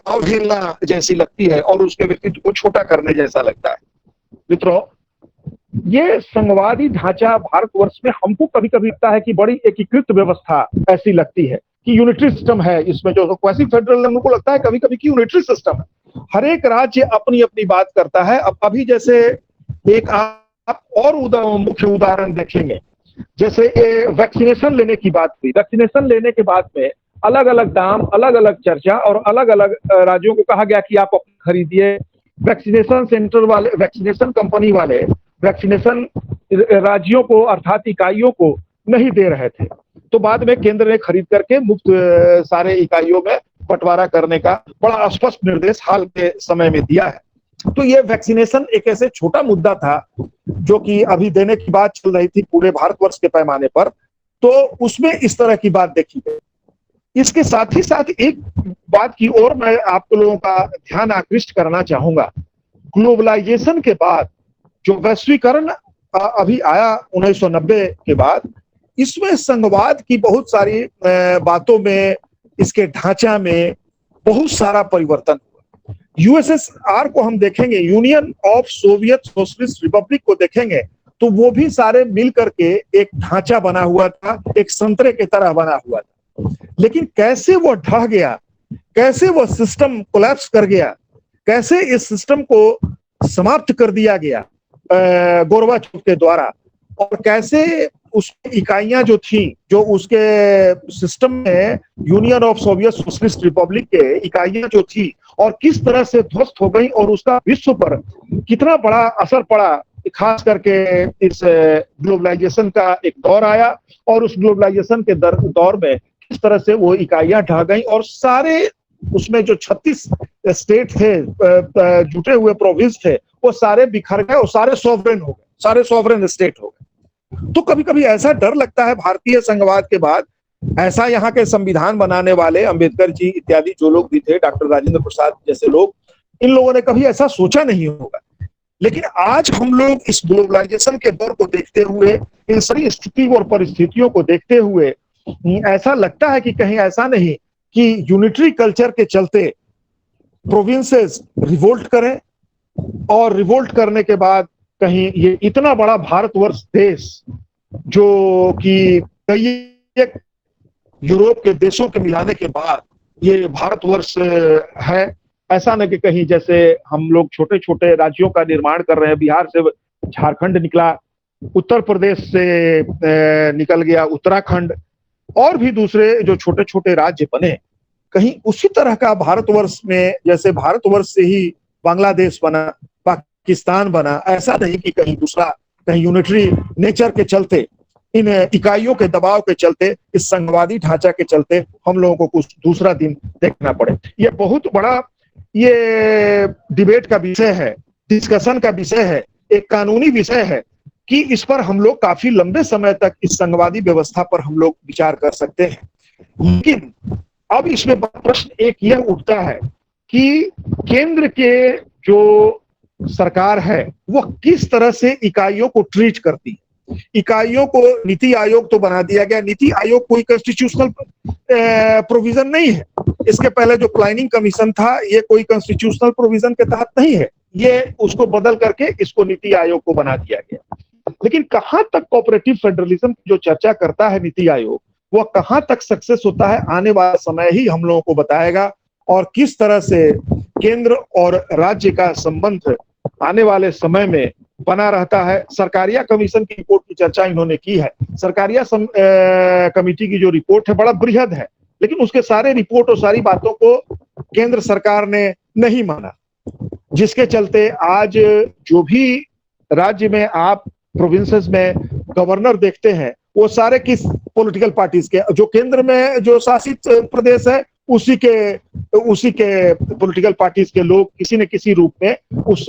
[SPEAKER 5] अवहेलना जैसी लगती है और उसके व्यक्तित्व को छोटा करने जैसा लगता है। मित्रों, ये संघवादी ढांचा भारतवर्ष में हमको कभी कभी लगता है कि बड़ी एकीकृत व्यवस्था ऐसी लगती है कि यूनिटरी सिस्टम है इसमें, जो क्वासी फेडरल हमको लगता है कभी कभी कि यूनिटरी सिस्टम है, हर एक राज्य अपनी अपनी बात करता है। अब अभी जैसे एक आप और मुख्य उदाहरण देखेंगे, जैसे वैक्सीनेशन लेने की बात हुई, वैक्सीनेशन लेने के बाद में अलग अलग दाम, अलग अलग चर्चा और अलग अलग राज्यों को कहा गया कि आप खरीदिए। वैक्सीनेशन सेंटर वाले, वैक्सीनेशन कंपनी वाले वैक्सीनेशन राज्यों को अर्थात इकाइयों को नहीं दे रहे थे, तो बाद में केंद्र ने खरीद करके मुफ्त सारे इकाइयों में बंटवारा करने का बड़ा स्पष्ट निर्देश हाल के समय में दिया है। तो ये वैक्सीनेशन एक ऐसे छोटा मुद्दा था जो कि अभी देने की बात चल रही थी पूरे भारतवर्ष के पैमाने पर, तो उसमें इस तरह की बात देखी गई। इसके साथ ही साथ एक बात की ओर मैं आप लोगों का ध्यान आकृष्ट करना चाहूंगा। ग्लोबलाइजेशन के बाद जो वैश्वीकरण अभी आया 1990 के बाद, इसमें संघवाद की बहुत सारी बातों में, इसके ढांचा में बहुत सारा परिवर्तन हुआ। यूएसएसआर को हम देखेंगे, union of Soviet socialist Republic को देखेंगे, तो वो भी सारे मिल करके एक ढांचा बना हुआ था, एक संतरे की तरह बना हुआ था। लेकिन कैसे वो ढह गया, कैसे वो सिस्टम कोलैप्स कर गया, कैसे इस सिस्टम को समाप्त कर दिया गया गोरबाचोव के द्वारा, और कैसे उसकी इकाइयां जो थी, जो उसके सिस्टम में union of Soviet socialist Republic के इकाइयां जो थी और किस तरह से ध्वस्त हो गई और उसका विश्व पर कितना बड़ा असर पड़ा, खास करके इस ग्लोबलाइजेशन का एक दौर आया और उस ग्लोबलाइजेशन के दौर में किस तरह से वो इकाइयां ढह गई और सारे उसमें जो 36 स्टेट थे, जुटे हुए प्रोविंस थे, वो सारे बिखर गए और सारे सॉवरेन हो गए, सारे सॉवरेन स्टेट हो गए। तो कभी कभी ऐसा डर लगता है भारतीय संघवाद के बाद, ऐसा यहाँ के संविधान बनाने वाले अंबेडकर जी इत्यादि जो लोग भी थे, डॉक्टर राजेंद्र प्रसाद जैसे लोग, इन लोगों ने कभी ऐसा सोचा नहीं होगा। लेकिन आज हम लोग इस ग्लोबलाइजेशन के दौर को देखते हुए, इन सारी स्थिति और परिस्थितियों को देखते हुए ऐसा लगता है कि कहीं ऐसा नहीं कि यूनिटरी कल्चर के चलते प्रोविंसेस रिवोल्ट करें और रिवोल्ट करने के बाद कहीं ये इतना बड़ा भारतवर्ष देश, जो कि कई एक यूरोप के देशों के मिलाने के बाद ये भारतवर्ष है, ऐसा न कि कहीं जैसे हम लोग छोटे छोटे राज्यों का निर्माण कर रहे हैं, बिहार से झारखंड निकला, उत्तर प्रदेश से निकल गया उत्तराखंड और भी दूसरे जो छोटे छोटे राज्य बने, कहीं उसी तरह का भारतवर्ष में, जैसे भारतवर्ष से ही बांग्लादेश बना, पाकिस्तान बना, ऐसा नहीं कि कहीं दूसरा, कहीं यूनिटरी नेचर के चलते, इन इकाइयों के दबाव के चलते, इस संघवादी ढांचा के चलते हम लोगों को कुछ दूसरा दिन देखना पड़े। ये बहुत बड़ा ये डिबेट का विषय है, डिस्कशन का विषय है, एक कानूनी विषय है कि इस पर हम लोग काफी लंबे समय तक इस संघवादी व्यवस्था पर हम लोग विचार कर सकते हैं। लेकिन अब इसमें प्रश्न एक यह उठता है कि केंद्र के जो सरकार है वो किस तरह से इकाइयों को ट्रीट करती है। इकाइयों को नीति आयोग तो बना दिया गया, नीति आयोग कोई कॉन्स्टिट्यूशनल प्रोविजन नहीं है। इसके पहले जो प्लानिंग कमीशन था ये कोई कॉन्स्टिट्यूशनल प्रोविजन के तहत नहीं है, ये उसको बदल करके इसको नीति आयोग को बना दिया गया। लेकिन कहां तक कोऑपरेटिव फेडरलिज्म की जो चर्चा करता है नीति आयोग, वह कहां तक सक्सेस होता है, आने वाला समय ही हम लोगों को बताएगा। और किस तरह से केंद्र और राज्य का संबंध आने वाले समय में बना रहता है। सरकारिया कमीशन की रिपोर्ट की चर्चा इन्होंने की है। सरकारिया कमेटी की जो रिपोर्ट है बड़ा बृहद है, लेकिन उसके सारे रिपोर्ट और सारी बातों को केंद्र सरकार ने नहीं माना, जिसके चलते आज जो भी राज्य में आप प्रोविंसेस में गवर्नर देखते हैं वो सारे किस पॉलिटिकल पार्टीज के, जो केंद्र में जो शासित प्रदेश है उसी के पॉलिटिकल पार्टीज के लोग किसी न किसी रूप में उस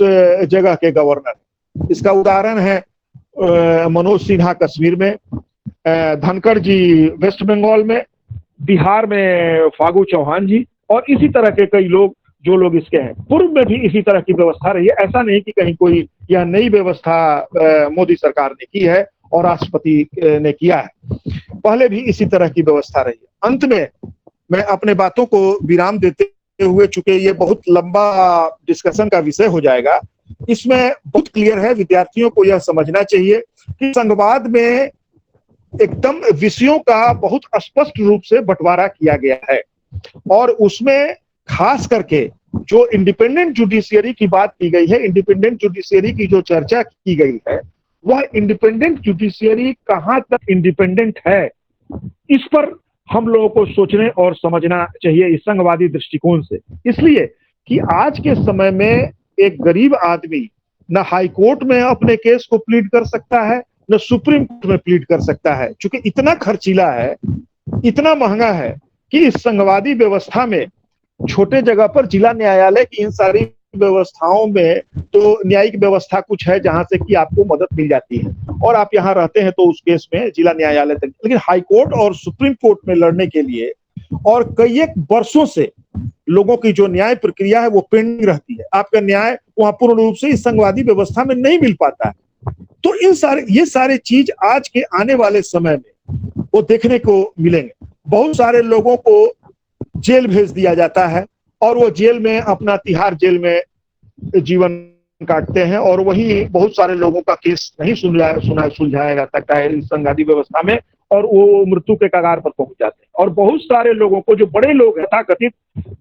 [SPEAKER 5] जगह के गवर्नर। इसका उदाहरण है मनोज सिन्हा कश्मीर में, धनखड़ जी वेस्ट बंगाल में, बिहार में फागू चौहान जी, और इसी तरह के कई लोग जो लोग इसके हैं। पूर्व में भी इसी तरह की व्यवस्था रही है, ऐसा नहीं कि कहीं कोई यह नई व्यवस्था मोदी सरकार ने की है और राष्ट्रपति ने किया है, पहले भी इसी तरह की व्यवस्था रही है। अंत में मैं अपने बातों को विराम देते हुए, चूंकि ये बहुत लंबा डिस्कशन का विषय हो जाएगा, इसमें बहुत क्लियर है, विद्यार्थियों को यह समझना चाहिए कि संघवाद में एकदम विषयों का बहुत स्पष्ट रूप से बंटवारा किया गया है और उसमें खास करके जो इंडिपेंडेंट जुडिशियरी की बात की गई है, इंडिपेंडेंट जुडिशियरी की जो चर्चा की गई है, वह इंडिपेंडेंट जुडिशियरी कहां तक इंडिपेंडेंट है, इस पर हम लोगों को सोचने और समझना चाहिए इस संघवादी दृष्टिकोण से। इसलिए कि आज के समय में एक गरीब आदमी न हाई कोर्ट में अपने केस को प्लीड कर सकता है, न सुप्रीम कोर्ट में प्लीड कर सकता है, क्योंकि इतना खर्चीला है, इतना महंगा है कि इस संघवादी व्यवस्था में छोटे जगह पर जिला न्यायालय की इन सारी व्यवस्थाओं में तो न्यायिक व्यवस्था कुछ है जहां से कि आपको मदद मिल जाती है और आप यहाँ रहते हैं तो उस केस में जिला न्यायालय तक, लेकिन हाई कोर्ट और सुप्रीम कोर्ट में लड़ने के लिए और कई एक वर्षों से लोगों की जो न्याय प्रक्रिया है वो पेंडिंग रहती है। आपका न्याय वहां पूर्ण रूप से इस संघवादी व्यवस्था में नहीं मिल पाता है। तो ये सारे चीज आज के आने वाले समय में वो देखने को मिलेंगे। बहुत सारे लोगों को जेल भेज दिया जाता है और वो जेल में अपना तिहाड़ जेल में जीवन काटते हैं और वही बहुत सारे लोगों का केस नहीं सुलझाया जा सकता है इस संघवादी व्यवस्था में और वो मृत्यु के कगार पर पहुंच जाते हैं। और बहुत सारे लोगों को, जो बड़े लोग हैं, तथाकथित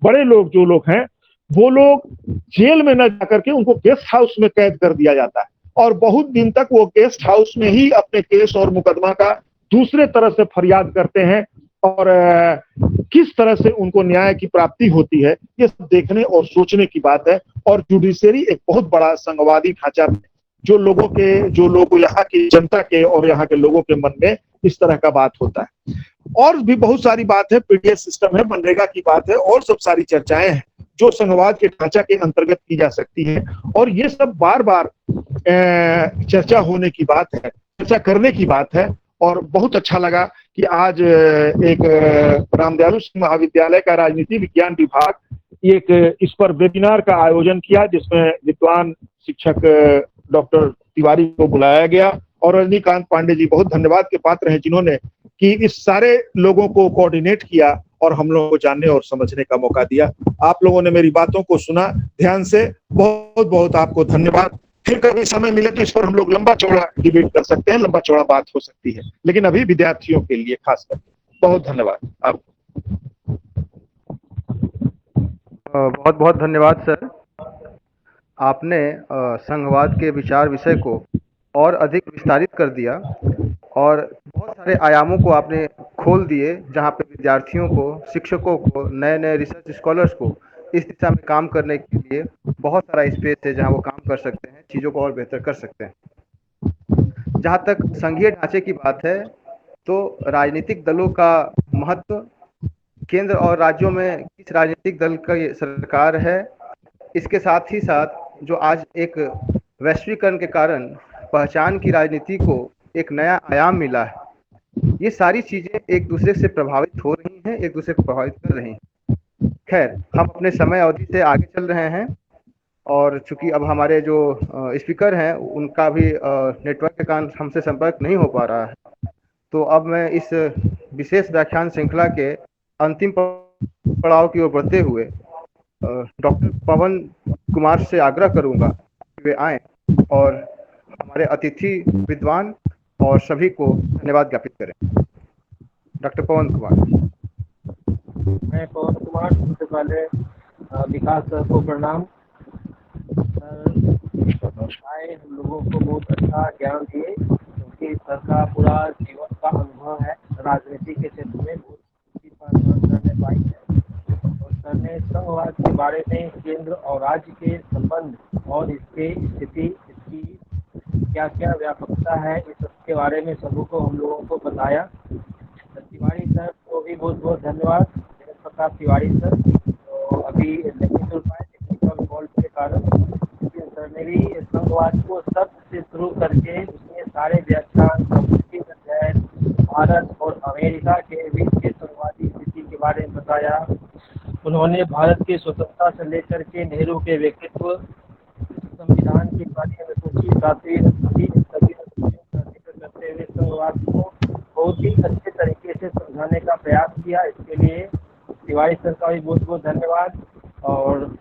[SPEAKER 5] बड़े लोग जो लोग हैं, वो लोग जेल में न जाकर के उनको गेस्ट हाउस में कैद कर दिया जाता है और बहुत दिन तक वो गेस्ट हाउस में ही अपने केस और मुकदमा का दूसरे तरह से फरियाद करते हैं और किस तरह से उनको न्याय की प्राप्ति होती है, ये सब देखने और सोचने की बात है। और जुडिशरी एक बहुत बड़ा संघवादी ढांचा है, जो लोग यहाँ की जनता के और यहाँ के लोगों के मन में इस तरह का बात होता है। और भी बहुत सारी बात है, पीडीएस सिस्टम है, मनरेगा की बात है और सब सारी चर्चाएं हैं जो संघवाद के ढांचा के अंतर्गत की जा सकती है। और ये सब बार बार चर्चा होने की बात है, चर्चा करने की बात है। और बहुत अच्छा लगा कि आज एक रामदयालु सिंह महाविद्यालय का राजनीति विज्ञान विभाग एक इस पर वेबिनार का आयोजन किया, जिसमें विद्वान शिक्षक डॉक्टर तिवारी को बुलाया गया और रजनीकांत पांडे जी बहुत धन्यवाद के पात्र हैं, जिन्होंने कि इस सारे लोगों को कोऑर्डिनेट किया और हम लोगों को जानने और समझने का मौका दिया। आप लोगों ने मेरी बातों को सुना ध्यान से, बहुत बहुत आपको धन्यवाद। फिर कभी समय मिले तो इस पर हम लोग लंबा चौड़ा डिबेट कर सकते हैं, लंबा चौड़ा बात हो सकती है, लेकिन अभी विद्यार्थियों के लिए खासकर बहुत धन्यवाद आपको।
[SPEAKER 1] बहुत बहुत धन्यवाद सर। आपने संघवाद के विचार विषय को और अधिक विस्तारित कर दिया और बहुत सारे आयामों को आपने खोल दिए, जहाँ पे विद्यार्थियों को, शिक्षकों को, नए नए रिसर्च स्कॉलर्स को इस दिशा में काम करने के लिए बहुत सारा स्पेस है जहाँ वो काम कर सकते हैं, चीज़ों को और बेहतर कर सकते हैं। जहाँ तक संघीय ढांचे की बात है, तो राजनीतिक दलों का महत्व, केंद्र और राज्यों में किस राजनीतिक दल का ये सरकार है, इसके साथ ही साथ जो आज एक वैश्वीकरण के कारण पहचान की राजनीति को एक नया आयाम मिला है, ये सारी चीज़ें एक दूसरे से प्रभावित हो रही हैं, एक दूसरे को प्रभावित कर रही हैं। खैर, हम अपने समय अवधि से आगे चल रहे हैं और चूंकि अब हमारे जो स्पीकर हैं उनका भी नेटवर्क के कारण हमसे संपर्क नहीं हो पा रहा है, तो अब मैं इस विशेष व्याख्यान श्रृंखला के अंतिम पड़ाव की ओर बढ़ते हुए डॉक्टर पवन कुमार से आग्रह करूंगा कि वे आएं और हमारे अतिथि विद्वान और सभी को धन्यवाद ज्ञापित करें। डॉक्टर पवन कुमार।
[SPEAKER 6] मैं पवन कुमार, सबसे पहले विकास सर को प्रणाम। आए हम लोगों को बहुत अच्छा ज्ञान दिए, क्योंकि सर का पूरा जीवन का अनुभव है, राजनीति के क्षेत्र में बहुत करने पाई है। और सर ने संघवाद के बारे में, केंद्र और राज्य के संबंध और इसके स्थिति, इसकी क्या क्या व्यापकता है, इस सबके बारे में सभी को हम लोगों को बताया। तिवारी सर को भी बहुत बहुत धन्यवाद, जगत प्रताप तिवारी सर। तो अभी नहीं जुड़ पाए टेक्निकल फॉल्ट के कारण, लेकिन सर ने भी संघवाद को सब से शुरू करके उसमें सारे व्याख्यान, अध्ययन, भारत और अमेरिका के बीच के संघवादी स्थिति के बारे में बताया। उन्होंने भारत की स्वतंत्रता से लेकर के नेहरू के व्यक्तित्व, संविधान के बारे में सोची, सातवीं करते हुए संघवाद को बहुत ही अच्छे तरीके से समझाने का प्रयास किया। इसके लिए तिवारी सर का भी बहुत बहुत धन्यवाद, और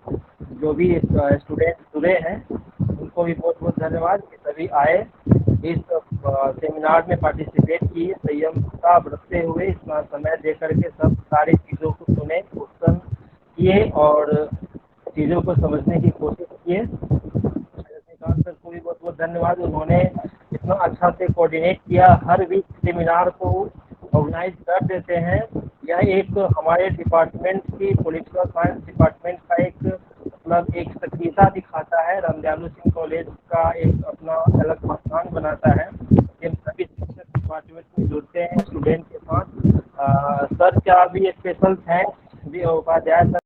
[SPEAKER 6] जो भी स्टूडेंट जुड़े हैं उनको भी बहुत बहुत धन्यवाद कि सभी आए, इस सेमिनार में पार्टिसिपेट किए, संयमता बरतते हुए इतना समय दे करके सब सारी चीज़ों को सुने, क्वेश्चन किए और चीज़ों को समझने की कोशिश किए। रजनीकांत सर को भी बहुत बहुत धन्यवाद, उन्होंने इतना अच्छा से कोऑर्डिनेट किया, हर वीक सेमिनार को ऑर्गेनाइज कर देते हैं। यह एक हमारे डिपार्टमेंट की, पॉलिटिकल साइंस डिपार्टमेंट का एक मतलब एक सक्रियता दिखाता है। रामदयालु सिंह कॉलेज का एक अपना अलग पहचान बनाता है। जिन सभी शिक्षक डिपार्टमेंट में जुड़ते हैं स्टूडेंट के साथ, सर का भी स्पेशल थैंक्स भी उपाध्याय सर